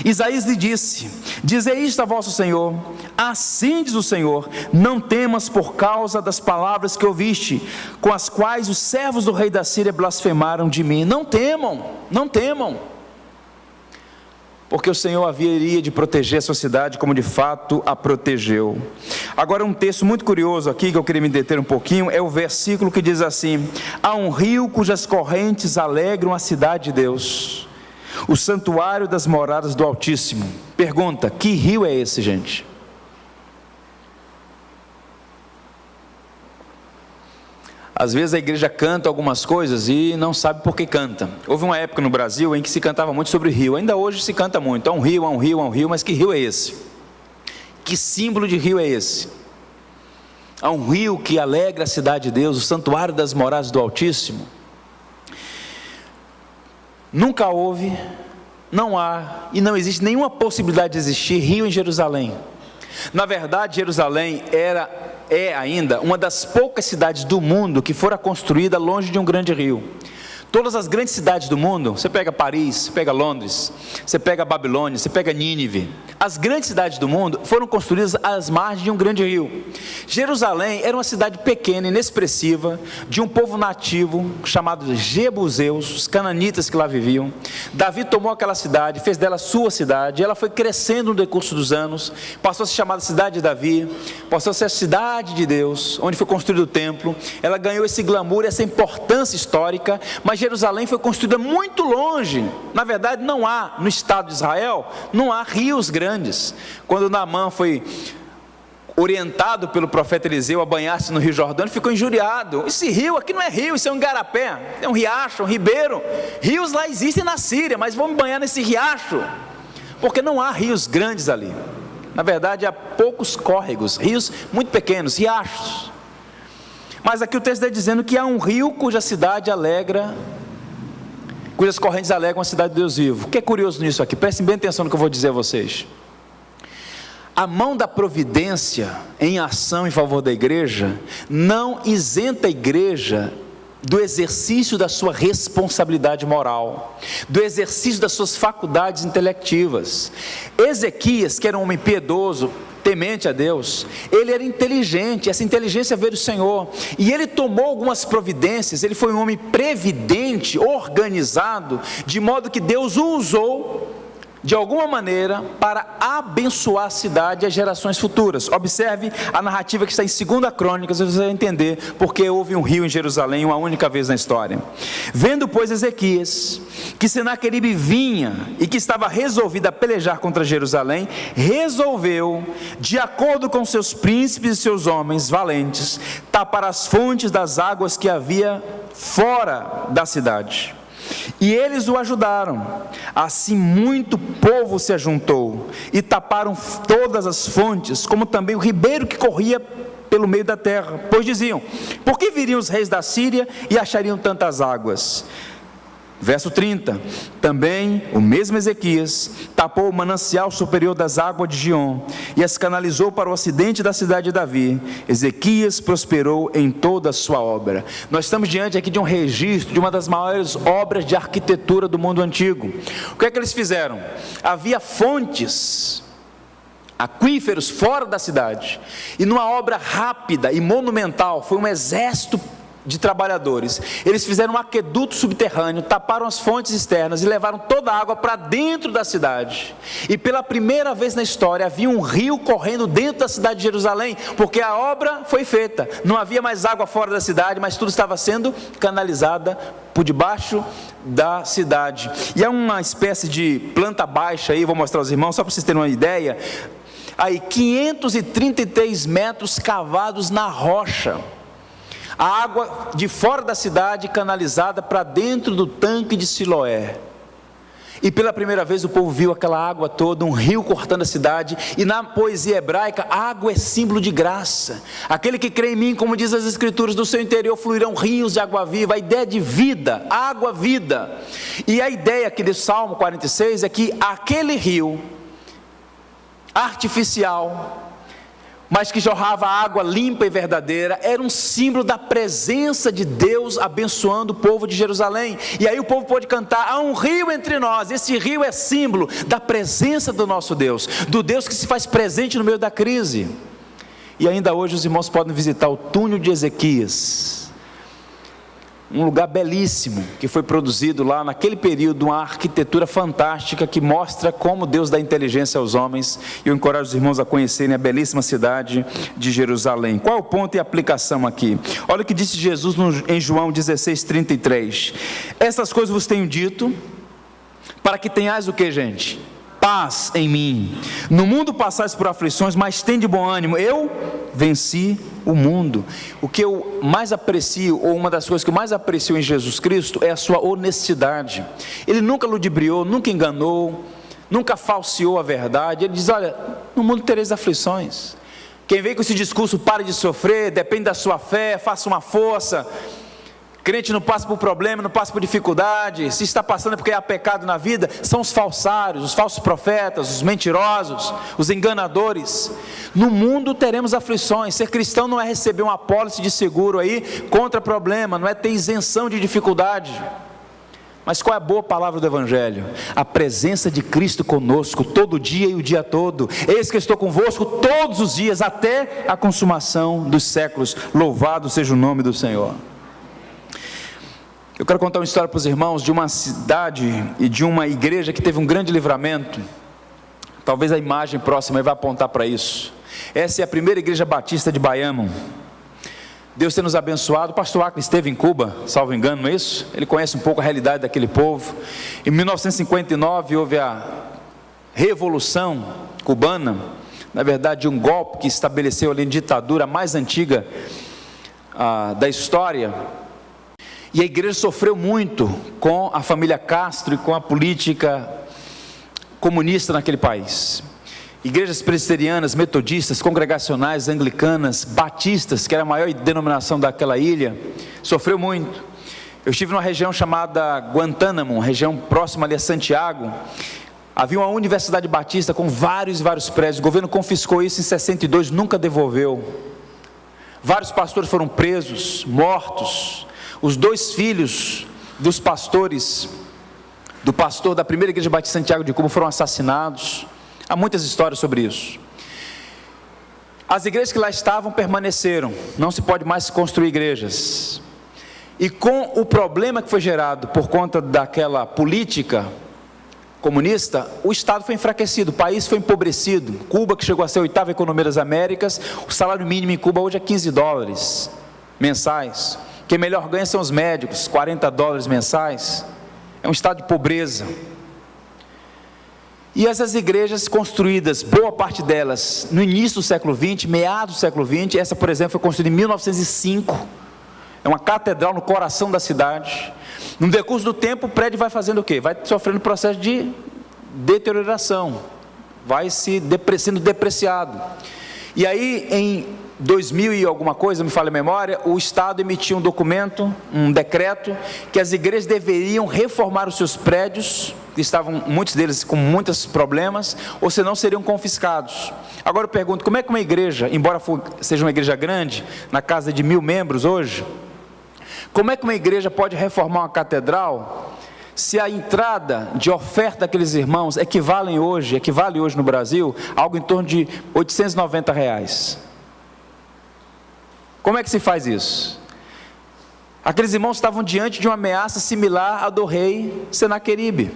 Isaías lhe disse: dizei isto a vosso Senhor, assim diz o Senhor, não temas por causa das palavras que ouviste, com as quais os servos do rei da Síria blasfemaram de mim. Não temam, não temam. porque o Senhor haveria de proteger a sua cidade, como de fato a protegeu. Agora, um texto muito curioso aqui, que eu queria me deter um pouquinho, é o versículo que diz assim: há um rio cujas correntes alegram a cidade de Deus, o santuário das moradas do Altíssimo. Pergunta: que rio é esse, gente? Às vezes a igreja canta algumas coisas e não sabe por que canta. Houve uma época no Brasil em que se cantava muito sobre rio, ainda hoje se canta muito, há um rio, há um rio, há um rio, mas que rio é esse? Que símbolo de rio é esse? Há um rio que alegra a cidade de Deus, o santuário das moradas do Altíssimo. Nunca houve, não há e não existe nenhuma possibilidade de existir rio em Jerusalém. Na verdade, Jerusalém é ainda uma das poucas cidades do mundo que fora construída longe de um grande rio. Todas as grandes cidades do mundo, você pega Paris, você pega Londres, você pega Babilônia, você pega Nínive, as grandes cidades do mundo foram construídas às margens de um grande rio. Jerusalém era uma cidade pequena, inexpressiva, de um povo nativo chamado Jebuseus, os cananitas que lá viviam. Davi tomou aquela cidade, fez dela sua cidade, ela foi crescendo no decurso dos anos, passou a ser chamada cidade de Davi, passou a ser a cidade de Deus, onde foi construído o templo. Ela ganhou esse glamour, essa importância histórica, mas Jerusalém foi construída muito longe. Na verdade, não há, no estado de Israel, não há rios grandes. Quando Naamã foi orientado pelo profeta Eliseu a banhar-se no Rio Jordão, ele ficou injuriado. Esse rio aqui não é rio, isso é um igarapé, é um riacho, um ribeiro. Rios lá existem na Síria, mas vamos banhar nesse riacho, porque não há rios grandes ali. Na verdade, há poucos córregos, rios muito pequenos, riachos. Mas aqui o texto está dizendo que há um rio cuja cidade alegra, cujas correntes alegram a cidade de Deus vivo. O que é curioso nisso aqui? Prestem bem atenção no que eu vou dizer a vocês. A mão da providência em ação em favor da igreja não isenta a igreja do exercício da sua responsabilidade moral, do exercício das suas faculdades intelectivas. Ezequias, que era um homem piedoso, temente a Deus, ele era inteligente, essa inteligência veio do Senhor, e ele tomou algumas providências. Ele foi um homem previdente, organizado, de modo que Deus o usou de alguma maneira para abençoar a cidade e as gerações futuras. Observe a narrativa que está em 2 Crônicas, você vai entender porque houve um rio em Jerusalém uma única vez na história. Vendo, pois, Ezequias que Senaqueribe vinha e que estava resolvido a pelejar contra Jerusalém, resolveu, de acordo com seus príncipes e seus homens valentes, tapar as fontes das águas que havia fora da cidade. E eles o ajudaram. Assim muito povo se ajuntou e taparam todas as fontes, como também o ribeiro que corria pelo meio da terra, pois diziam: por que viriam os reis da Síria e achariam tantas águas? Verso 30, também o mesmo Ezequias tapou o manancial superior das águas de Gion e as canalizou para o ocidente da cidade de Davi. Ezequias prosperou em toda a sua obra. Nós estamos diante aqui de um registro de uma das maiores obras de arquitetura do mundo antigo. O que é que eles fizeram? Havia fontes, aquíferos fora da cidade, e numa obra rápida e monumental, foi um exército de trabalhadores. Eles fizeram um aqueduto subterrâneo, taparam as fontes externas e levaram toda a água para dentro da cidade. E pela primeira vez na história havia um rio correndo dentro da cidade de Jerusalém, porque a obra foi feita. Não havia mais água fora da cidade, mas tudo estava sendo canalizada por debaixo da cidade. E é uma espécie de planta baixa aí, vou mostrar aos irmãos só para vocês terem uma ideia. Aí 533 metros cavados na rocha. A água de fora da cidade canalizada para dentro do tanque de Siloé. E pela primeira vez o povo viu aquela água toda, um rio cortando a cidade. E na poesia hebraica, água é símbolo de graça. Aquele que crê em mim, como diz as escrituras, do seu interior fluirão rios de água viva. A ideia de vida, água, vida. E a ideia aqui do Salmo 46 é que aquele rio artificial, mas que jorrava água limpa e verdadeira, era um símbolo da presença de Deus abençoando o povo de Jerusalém. E aí o povo pôde cantar: há um rio entre nós. Esse rio é símbolo da presença do nosso Deus, do Deus que se faz presente no meio da crise. E ainda hoje os irmãos podem visitar o túnel de Ezequias, um lugar belíssimo, que foi produzido lá naquele período, uma arquitetura fantástica, que mostra como Deus dá inteligência aos homens, e eu encorajo os irmãos a conhecerem a belíssima cidade de Jerusalém. Qual é o ponto e aplicação aqui? Olha o que disse Jesus em João 16:33, essas coisas vos tenho dito, para que tenhais o que, gente? Paz em mim. No mundo passais por aflições, mas tende bom ânimo, eu venci o mundo. O que eu mais aprecio, ou uma das coisas que eu mais aprecio em Jesus Cristo, é a sua honestidade. Ele nunca ludibriou, nunca enganou, nunca falseou a verdade. Ele diz, olha, no mundo tereis aflições. Quem vem com esse discurso, pare de sofrer, depende da sua fé, faça uma força. Crente não passa por problema, não passa por dificuldade. Se está passando é porque há pecado na vida. São os falsários, os falsos profetas, os mentirosos, os enganadores. No mundo teremos aflições. Ser cristão não é receber uma apólice de seguro aí contra problema, não é ter isenção de dificuldade. Mas qual é a boa palavra do Evangelho? A presença de Cristo conosco, todo dia e o dia todo. Eis que estou convosco todos os dias, até a consumação dos séculos. Louvado seja o nome do Senhor. Eu quero contar uma história para os irmãos de uma cidade e de uma igreja que teve um grande livramento. Talvez a imagem próxima vai apontar para isso. Essa é a primeira igreja batista de Bayamo. Deus tem nos abençoado. O pastor Acre esteve em Cuba, salvo engano, não é isso? Ele conhece um pouco a realidade daquele povo. Em 1959 houve a Revolução Cubana, na verdade um golpe que estabeleceu ali a ditadura mais antiga da história. E a igreja sofreu muito com a família Castro e com a política comunista naquele país. Igrejas presbiterianas, metodistas, congregacionais, anglicanas, batistas, que era a maior denominação daquela ilha, sofreu muito. Eu estive numa região chamada Guantánamo, região próxima ali a Santiago. Havia uma universidade batista com vários prédios. O governo confiscou isso em 62, nunca devolveu. Vários pastores foram presos, mortos. Os 2 filhos dos pastores, do pastor da primeira igreja batista de Santiago de Cuba, foram assassinados. Há muitas histórias sobre isso. As igrejas que lá estavam permaneceram. Não se pode mais construir igrejas. E com o problema que foi gerado por conta daquela política comunista, o Estado foi enfraquecido, o país foi empobrecido. Cuba, que chegou a ser a 8ª economia das Américas, o salário mínimo em Cuba hoje é $15 mensais. Quem melhor ganha são os médicos, $40 mensais. É um estado de pobreza. E essas igrejas construídas, boa parte delas, no início do século XX, meados do século XX, essa, por exemplo, foi construída em 1905, é uma catedral no coração da cidade. No decurso do tempo, o prédio vai fazendo o quê? Vai sofrendo processo de deterioração, vai sendo depreciado. E aí, em 2000 e alguma coisa, me falha a memória, o Estado emitiu um documento, um decreto, que as igrejas deveriam reformar os seus prédios, que estavam, muitos deles com muitos problemas, ou senão seriam confiscados. Agora eu pergunto, como é que uma igreja, embora seja uma igreja grande, na casa de 1000 membros hoje, como é que uma igreja pode reformar uma catedral, se a entrada de oferta daqueles irmãos equivale hoje no Brasil, algo em torno de R$890? Como é que se faz isso? Aqueles irmãos estavam diante de uma ameaça similar à do rei Senaqueribe.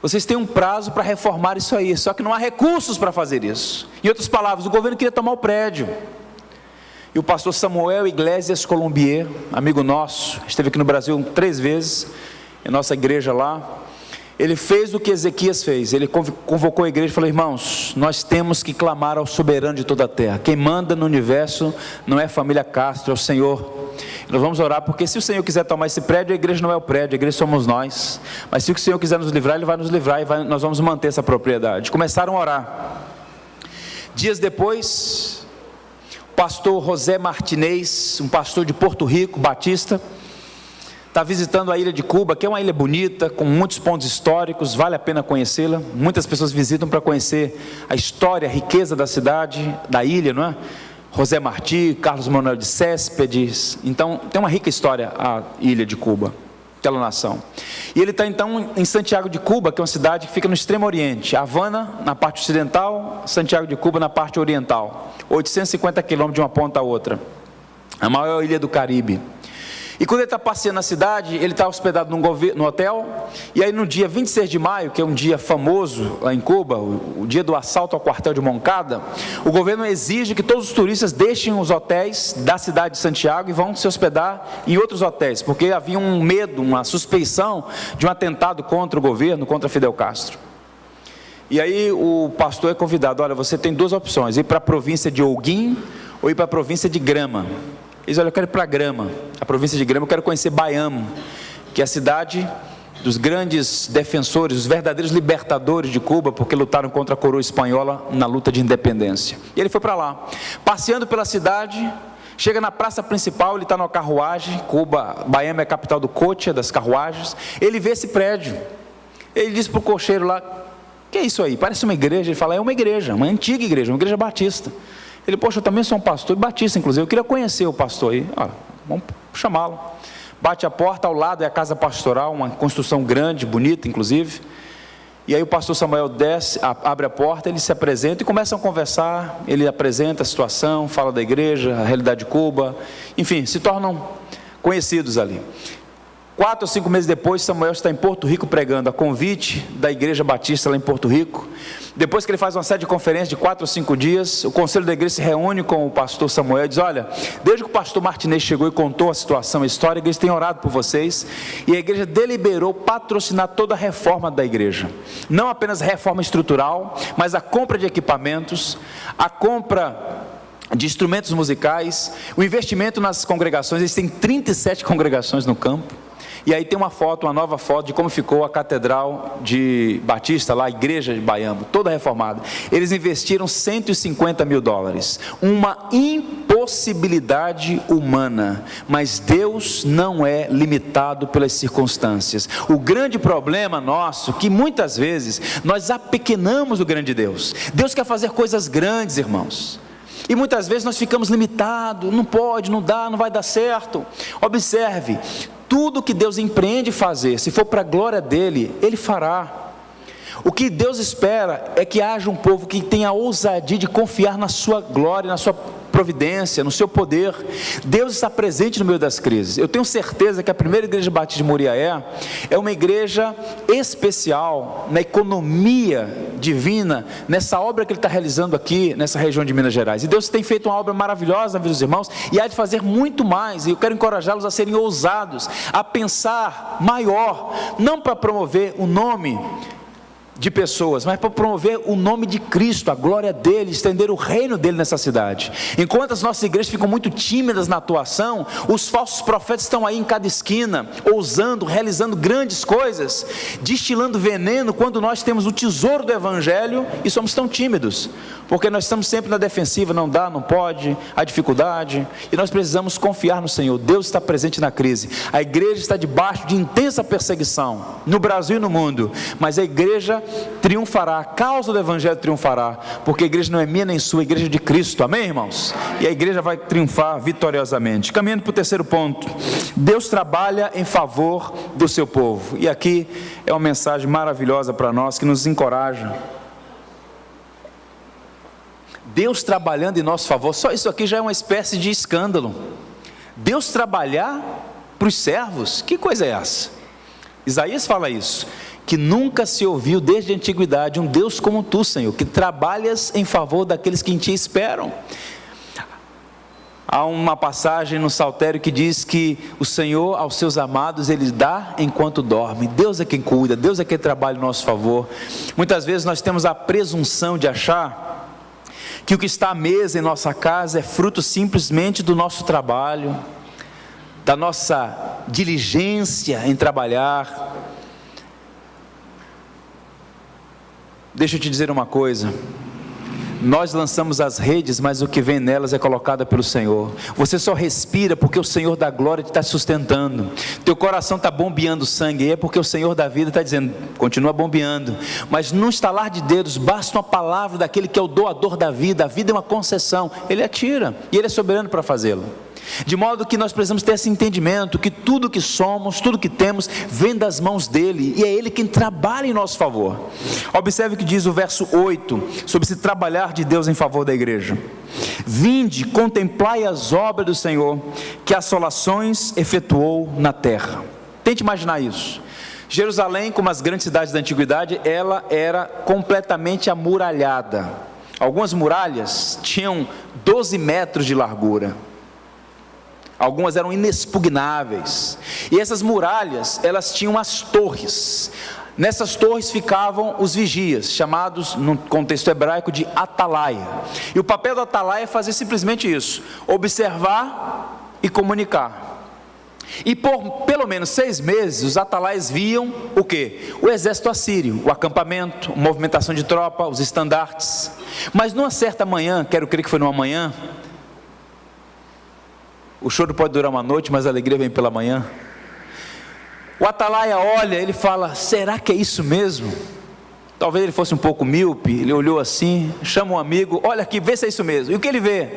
Vocês têm um prazo para reformar isso aí, só que não há recursos para fazer isso. Em outras palavras, o governo queria tomar o prédio. E o pastor Samuel Iglesias Colombier, amigo nosso, esteve aqui no Brasil 3 vezes, em nossa igreja lá, ele fez o que Ezequias fez. Ele convocou a igreja e falou: irmãos, nós temos que clamar ao soberano de toda a terra. Quem manda no universo não é a família Castro, é o Senhor. Nós vamos orar, porque se o Senhor quiser tomar esse prédio, a igreja não é o prédio, a igreja somos nós. Mas se o Senhor quiser nos livrar, Ele vai nos livrar e nós vamos manter essa propriedade. Começaram a orar. Dias depois, o pastor José Martinez, um pastor de Porto Rico, batista, está visitando a ilha de Cuba, que é uma ilha bonita, com muitos pontos históricos, vale a pena conhecê-la. Muitas pessoas visitam para conhecer a história, a riqueza da cidade, da ilha, não é? José Martí, Carlos Manuel de Céspedes. Então tem uma rica história a ilha de Cuba, aquela nação. E ele está então em Santiago de Cuba, que é uma cidade que fica no extremo oriente. Havana na parte ocidental, Santiago de Cuba na parte oriental, 850 quilômetros de uma ponta a outra, a maior ilha do Caribe. E quando ele está passeando na cidade, ele está hospedado no hotel, e aí no dia 26 de maio, que é um dia famoso lá em Cuba, o dia do assalto ao quartel de Moncada, o governo exige que todos os turistas deixem os hotéis da cidade de Santiago e vão se hospedar em outros hotéis, porque havia um medo, uma suspeição de um atentado contra o governo, contra Fidel Castro. E aí o pastor é convidado: olha, você tem duas opções, ir para a província de Holguín ou ir para a província de Grama. Ele diz: olha, eu quero ir para Grama, a província de Grama, eu quero conhecer Bayamo, que é a cidade dos grandes defensores, os verdadeiros libertadores de Cuba, porque lutaram contra a coroa espanhola na luta de independência. E ele foi para lá, passeando pela cidade, chega na praça principal, ele está numa carruagem. Cuba, Bayamo é a capital do coche, das carruagens. Ele vê esse prédio, ele diz para o cocheiro lá: que é isso aí? Parece uma igreja. Ele fala: é uma igreja, uma antiga igreja, uma igreja batista. Ele: poxa, eu também sou um pastor, batista inclusive, eu queria conhecer o pastor aí. Vamos chamá-lo. Bate a porta, ao lado é a casa pastoral, uma construção grande, bonita inclusive. E aí o pastor Samuel desce, abre a porta, ele se apresenta e começam a conversar. Ele apresenta a situação, fala da igreja, a realidade de Cuba, enfim, se tornam conhecidos ali. 4 ou 5 meses depois, Samuel está em Porto Rico pregando, a convite da igreja batista lá em Porto Rico. Depois que ele faz uma série de conferências de 4 ou 5 dias, o conselho da igreja se reúne com o pastor Samuel e diz: olha, desde que o pastor Martinez chegou e contou a situação, a história, a igreja tem orado por vocês, e a igreja deliberou patrocinar toda a reforma da igreja, não apenas a reforma estrutural, mas a compra de equipamentos, a compra de instrumentos musicais, o investimento nas congregações. Eles têm 37 congregações no campo. E aí tem uma nova foto de como ficou a catedral de Batista, lá a igreja de Bayamo, toda reformada. Eles investiram $150 mil, uma impossibilidade humana, mas Deus não é limitado pelas circunstâncias. O grande problema nosso, que muitas vezes nós apequenamos o grande Deus. Deus quer fazer coisas grandes, irmãos, e muitas vezes nós ficamos limitados: não pode, não dá, não vai dar certo. Observe, tudo que Deus empreende fazer, se for para a glória dEle, Ele fará. O que Deus espera é que haja um povo que tenha a ousadia de confiar na sua glória, na sua providência, no seu poder. Deus está presente no meio das crises. Eu tenho certeza que a primeira igreja batista de Moriaé é uma igreja especial na economia divina, nessa obra que Ele está realizando aqui nessa região de Minas Gerais. E Deus tem feito uma obra maravilhosa na vida dos irmãos, e há de fazer muito mais. E eu quero encorajá-los a serem ousados, a pensar maior, não para promover o nome de pessoas, mas para promover o nome de Cristo, a glória dEle, estender o reino dEle nessa cidade. Enquanto as nossas igrejas ficam muito tímidas na atuação, os falsos profetas estão aí em cada esquina, ousando, realizando grandes coisas, destilando veneno, quando nós temos o tesouro do Evangelho e somos tão tímidos, porque nós estamos sempre na defensiva: não dá, não pode, há dificuldade. E nós precisamos confiar no Senhor. Deus está presente na crise. A igreja está debaixo de intensa perseguição, no Brasil e no mundo, mas a igreja triunfará, a causa do Evangelho triunfará, porque a igreja não é minha nem sua, a igreja é de Cristo, amém, irmãos? E a igreja vai triunfar vitoriosamente. Caminhando para o terceiro ponto: Deus trabalha em favor do seu povo. E aqui é uma mensagem maravilhosa para nós, que nos encoraja. Deus trabalhando em nosso favor, só isso aqui já é uma espécie de escândalo. Deus trabalhar para os servos, que coisa é essa? Isaías fala isso, que nunca se ouviu desde a antiguidade um Deus como tu, Senhor, que trabalhas em favor daqueles que em ti esperam. Há uma passagem no Saltério que diz que o Senhor aos seus amados Ele dá enquanto dorme. Deus é quem cuida, Deus é quem trabalha em nosso favor. Muitas vezes nós temos a presunção de achar que o que está à mesa em nossa casa é fruto simplesmente do nosso trabalho, da nossa diligência em trabalhar. Deixa eu te dizer uma coisa: nós lançamos as redes, mas o que vem nelas é colocado pelo Senhor. Você só respira porque o Senhor da glória te está sustentando. Teu coração está bombeando sangue, é porque o Senhor da vida está dizendo: continua bombeando. Mas num estalar de dedos, basta uma palavra daquele que é o doador da vida. A vida é uma concessão, Ele atira, e Ele é soberano para fazê-lo. De modo que nós precisamos ter esse entendimento, que tudo que somos, tudo que temos, vem das mãos dele, e é ele quem trabalha em nosso favor. Observe o que diz o verso 8, sobre se trabalhar de Deus em favor da igreja. Vinde, contemplai as obras do Senhor, que assolações efetuou na terra. Tente imaginar isso. Jerusalém, como as grandes cidades da antiguidade, ela era completamente amuralhada. Algumas muralhas tinham 12 metros de largura. Algumas eram inexpugnáveis. E essas muralhas, elas tinham as torres. Nessas torres ficavam os vigias, chamados no contexto hebraico de atalaia. E o papel do atalaia é fazer simplesmente isso: observar e comunicar. E por pelo menos 6 meses, os atalaias viam o quê? O exército assírio, o acampamento, a movimentação de tropa, os estandartes. Mas numa certa manhã, quero crer que foi numa manhã, o choro pode durar uma noite, mas a alegria vem pela manhã. O atalaia olha, ele fala: será que é isso mesmo? Talvez ele fosse um pouco míope, ele olhou assim, chama um amigo: olha aqui, vê se é isso mesmo. E o que ele vê?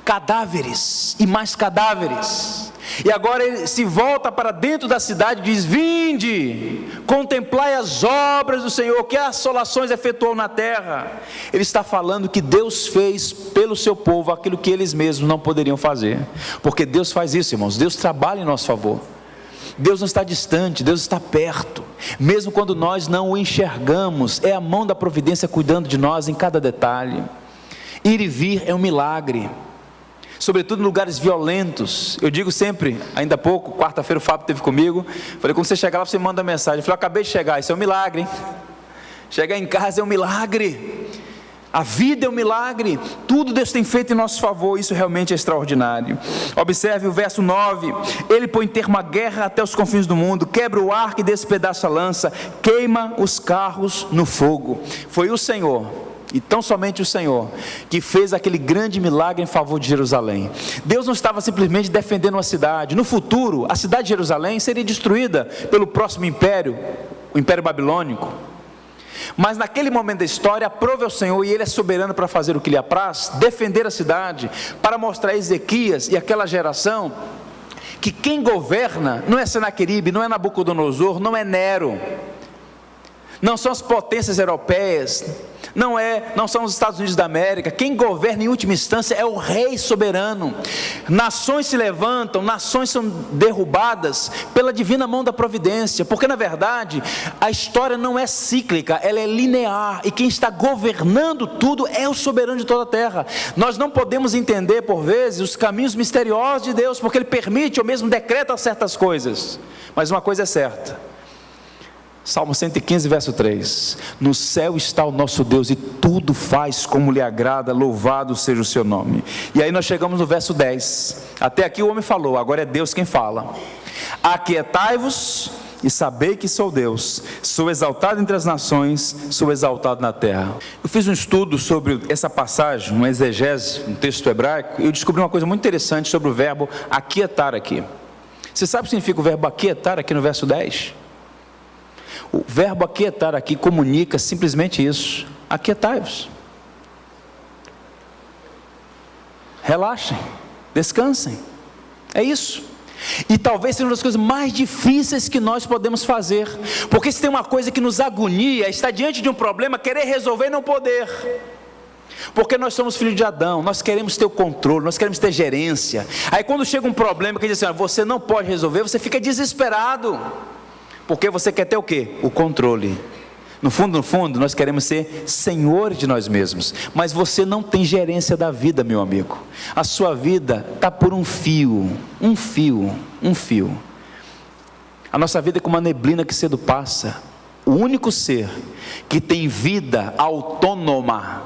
Cadáveres e mais cadáveres. E agora ele se volta para dentro da cidade e diz: vinde, contemplai as obras do Senhor, que assolações efetuou na terra. Ele está falando que Deus fez pelo seu povo aquilo que eles mesmos não poderiam fazer, porque Deus faz isso, irmãos. Deus trabalha em nosso favor. Deus não está distante, Deus está perto, mesmo quando nós não o enxergamos. É a mão da providência cuidando de nós em cada detalhe. Ir e vir é um milagre, sobretudo em lugares violentos. Eu digo sempre, ainda há pouco, quarta-feira o Fábio esteve comigo, falei: quando você chegar lá, você manda uma mensagem. Eu falei: eu acabei de chegar, isso é um milagre, hein? Chegar em casa é um milagre, a vida é um milagre, tudo Deus tem feito em nosso favor, isso realmente é extraordinário. Observe o verso 9, ele põe termo à guerra até os confins do mundo, quebra o arco e despedaça a lança, queima os carros no fogo. Foi o Senhor, e tão somente o Senhor, que fez aquele grande milagre em favor de Jerusalém. Deus não estava simplesmente defendendo uma cidade. No futuro, a cidade de Jerusalém seria destruída pelo próximo império, o Império Babilônico. Mas naquele momento da história, aprove ao Senhor, e Ele é soberano para fazer o que lhe apraz, defender a cidade, para mostrar a Ezequias e aquela geração, que quem governa não é Senaqueribe, não é Nabucodonosor, não é Nero, não são as potências europeias, não são os Estados Unidos da América. Quem governa em última instância é o Rei soberano. Nações se levantam, nações são derrubadas pela divina mão da providência, porque na verdade a história não é cíclica, ela é linear, e quem está governando tudo é o soberano de toda a terra. Nós não podemos entender por vezes os caminhos misteriosos de Deus, porque Ele permite ou mesmo decreta certas coisas, mas uma coisa é certa: Salmo 115, verso 3, no céu está o nosso Deus, e tudo faz como lhe agrada, louvado seja o seu nome. E aí nós chegamos no verso 10, até aqui o homem falou, agora é Deus quem fala. Aquietai-vos e sabei que sou Deus, sou exaltado entre as nações, sou exaltado na terra. Eu fiz um estudo sobre essa passagem, uma exegese, um texto hebraico, e eu descobri uma coisa muito interessante sobre o verbo aquietar aqui. Você sabe o que significa o verbo aquietar aqui no verso 10? O verbo aquietar aqui comunica simplesmente isso: aquietai-vos, relaxem, descansem, é isso. E talvez seja uma das coisas mais difíceis que nós podemos fazer, porque se tem uma coisa que nos agonia, é estar diante de um problema, querer resolver e não poder, porque nós somos filhos de Adão, nós queremos ter o controle, nós queremos ter gerência. Aí quando chega um problema que diz assim: você não pode resolver, você fica desesperado, porque você quer ter o quê? O controle. No fundo, nós queremos ser senhores de nós mesmos, mas você não tem gerência da vida, meu amigo. A sua vida está por um fio. A nossa vida é como uma neblina que cedo passa. O único ser que tem vida autônoma,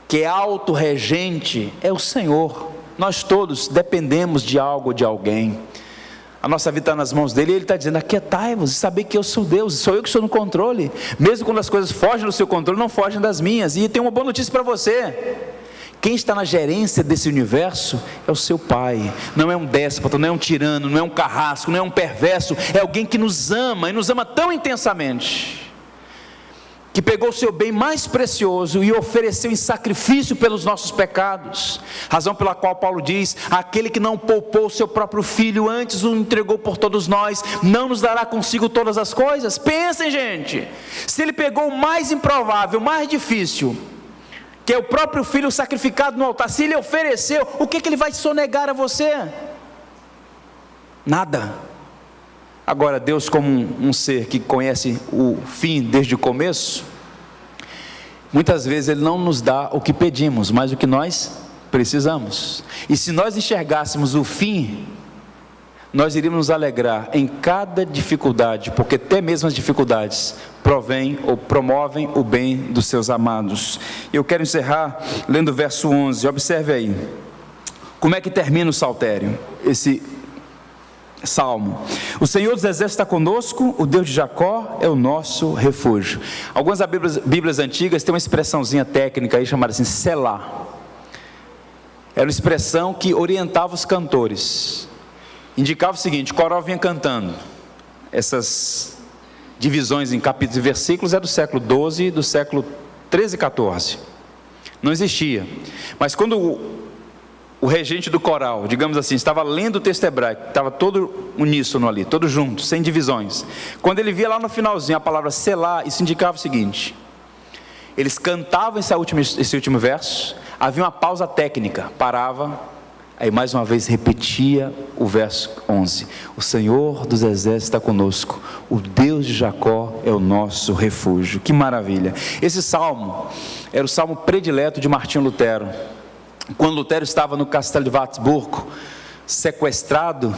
que é autorregente, é o Senhor. Nós todos dependemos de algo ou de alguém. A nossa vida está nas mãos dele, e ele está dizendo: aquietai-vos e saber que eu sou Deus, sou eu que estou no controle, mesmo quando as coisas fogem do seu controle, não fogem das minhas. E tem uma boa notícia para você: quem está na gerência desse universo é o seu Pai. Não é um déspota, não é um tirano, não é um carrasco, não é um perverso, é alguém que nos ama, e nos ama tão intensamente, que pegou o seu bem mais precioso e ofereceu em sacrifício pelos nossos pecados, razão pela qual Paulo diz: aquele que não poupou o seu próprio filho, antes o entregou por todos nós, não nos dará consigo todas as coisas? Pensem, gente, se ele pegou o mais improvável, o mais difícil, que é o próprio filho sacrificado no altar, se ele ofereceu, o que ele vai sonegar a você? Nada. Agora, Deus, como um ser que conhece o fim desde o começo, muitas vezes Ele não nos dá o que pedimos, mas o que nós precisamos. E se nós enxergássemos o fim, nós iríamos nos alegrar em cada dificuldade, porque até mesmo as dificuldades provêm ou promovem o bem dos seus amados. Eu quero encerrar lendo o verso 11, observe aí, como é que termina o saltério, esse Salmo: o Senhor dos Exércitos está conosco, o Deus de Jacó é o nosso refúgio. Algumas Bíblias antigas têm uma expressãozinha técnica aí chamada assim, Selá. Era uma expressão que orientava os cantores, indicava o seguinte: o coral vinha cantando. Essas divisões em capítulos e versículos é do século XII, do século XIII e XIV, não existia. Mas quando o regente do coral, digamos assim, estava lendo o texto hebraico, estava todo uníssono ali, todo junto, sem divisões. Quando ele via lá no finalzinho a palavra Selá, isso indicava o seguinte: eles cantavam esse último verso, havia uma pausa técnica, parava, aí mais uma vez repetia o verso 11: o Senhor dos Exércitos está conosco, o Deus de Jacó é o nosso refúgio. Que maravilha! Esse salmo era o salmo predileto de Martinho Lutero. Quando Lutero estava no castelo de Wartburg, sequestrado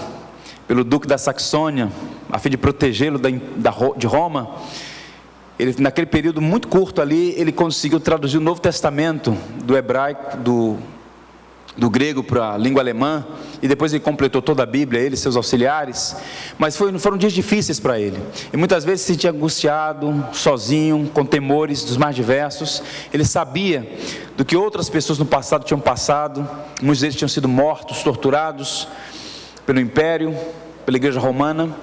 pelo duque da Saxônia, a fim de protegê-lo de Roma, ele, naquele período muito curto ali, ele conseguiu traduzir o Novo Testamento do hebraico, do grego para a língua alemã, e depois ele completou toda a Bíblia, ele e seus auxiliares. Mas foram dias difíceis para ele, e muitas vezes se sentia angustiado, sozinho, com temores dos mais diversos. Ele sabia do que outras pessoas no passado tinham passado, muitos deles tinham sido mortos, torturados pelo Império, pela Igreja Romana,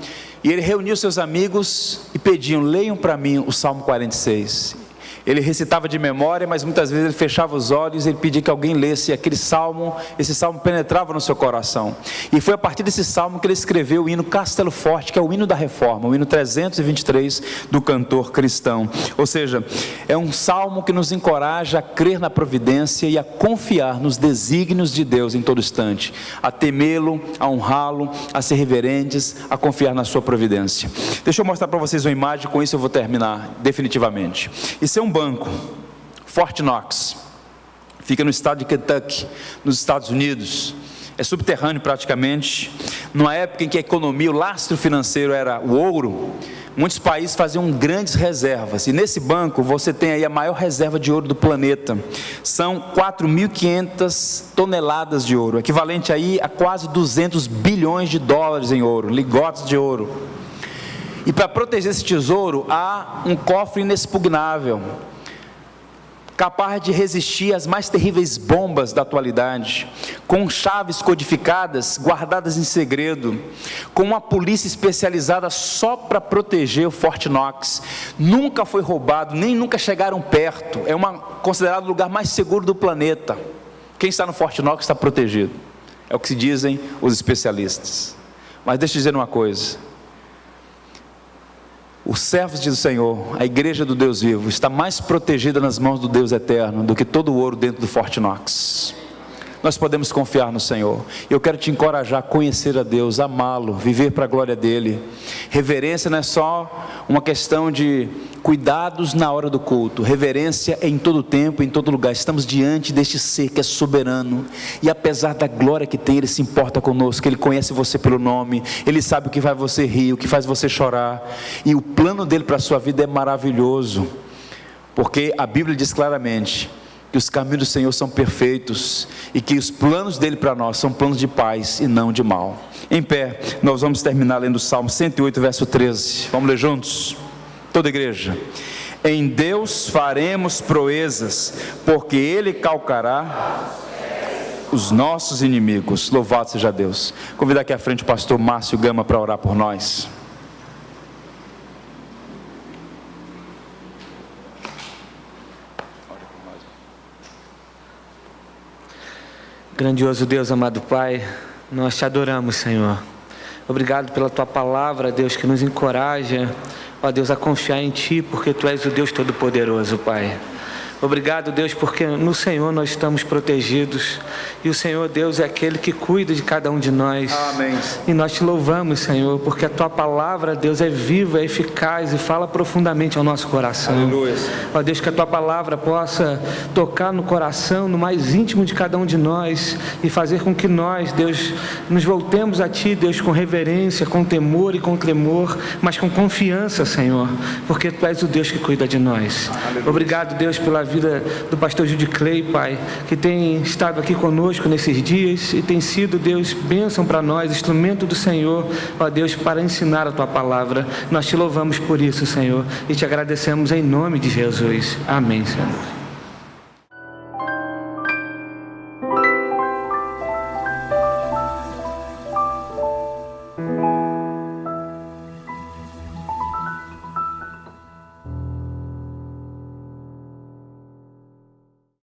e ele reuniu seus amigos e pediam: leiam para mim o Salmo 46. Ele recitava de memória, mas muitas vezes ele fechava os olhos e ele pedia que alguém lesse aquele salmo. Esse salmo penetrava no seu coração, e foi a partir desse salmo que ele escreveu o hino Castelo Forte, que é o hino da Reforma, o hino 323 do cantor cristão. Ou seja, é um salmo que nos encoraja a crer na providência e a confiar nos desígnios de Deus em todo instante, a temê-lo, a honrá-lo, a ser reverentes, a confiar na sua providência. Deixa eu mostrar para vocês uma imagem, com isso eu vou terminar definitivamente. Isso é um banco, Fort Knox, fica no estado de Kentucky, nos Estados Unidos, é subterrâneo praticamente. Numa época em que a economia, o lastro financeiro era o ouro, muitos países faziam grandes reservas, e nesse banco você tem aí a maior reserva de ouro do planeta. São 4.500 toneladas de ouro, equivalente aí a quase 200 bilhões de dólares em ouro, lingotes de ouro. E para proteger esse tesouro, há um cofre inexpugnável, capaz de resistir às mais terríveis bombas da atualidade, com chaves codificadas, guardadas em segredo, com uma polícia especializada só para proteger o Fort Knox. Nunca foi roubado, nem nunca chegaram perto. É considerado o lugar mais seguro do planeta. Quem está no Fort Knox está protegido, é o que se dizem os especialistas. Mas deixa eu dizer uma coisa: os servos do Senhor, a igreja do Deus vivo, está mais protegida nas mãos do Deus eterno do que todo o ouro dentro do Fort Knox. Nós podemos confiar no Senhor. Eu quero te encorajar a conhecer a Deus, amá-lo, viver para a glória dEle. Reverência não é só uma questão de cuidados na hora do culto. Reverência é em todo tempo, em todo lugar. Estamos diante deste ser que é soberano, e apesar da glória que tem, Ele se importa conosco. Ele conhece você pelo nome, Ele sabe o que faz você rir, o que faz você chorar, e o plano dEle para a sua vida é maravilhoso, porque a Bíblia diz claramente que os caminhos do Senhor são perfeitos, e que os planos dele para nós são planos de paz e não de mal. Em pé, nós vamos terminar lendo o Salmo 108, verso 13. Vamos ler juntos? Toda a igreja. Em Deus faremos proezas, porque Ele calcará os nossos inimigos. Louvado seja Deus. Convidar aqui à frente o pastor Márcio Gama para orar por nós. Grandioso Deus, amado Pai, nós te adoramos, Senhor. Obrigado pela tua palavra, Deus, que nos encoraja, ó Deus, a confiar em ti, porque tu és o Deus Todo-Poderoso, Pai. Obrigado, Deus, porque no Senhor nós estamos protegidos. E o Senhor, Deus, é aquele que cuida de cada um de nós. Amém. E nós te louvamos, Senhor, porque a tua palavra, Deus, é viva, é eficaz e fala profundamente ao nosso coração. Aleluia. Ó Deus, que a tua palavra possa tocar no coração, no mais íntimo de cada um de nós e fazer com que nós, Deus, nos voltemos a ti, Deus, com reverência, com temor e com tremor, mas com confiança, Senhor, porque tu és o Deus que cuida de nós. Aleluia. Obrigado, Deus, pela vida do pastor Judy Clay, Pai, que tem estado aqui conosco nesses dias e tem sido, Deus, bênção para nós, instrumento do Senhor, ó Deus, para ensinar a tua palavra. Nós te louvamos por isso, Senhor, e te agradecemos em nome de Jesus. Amém, Senhor.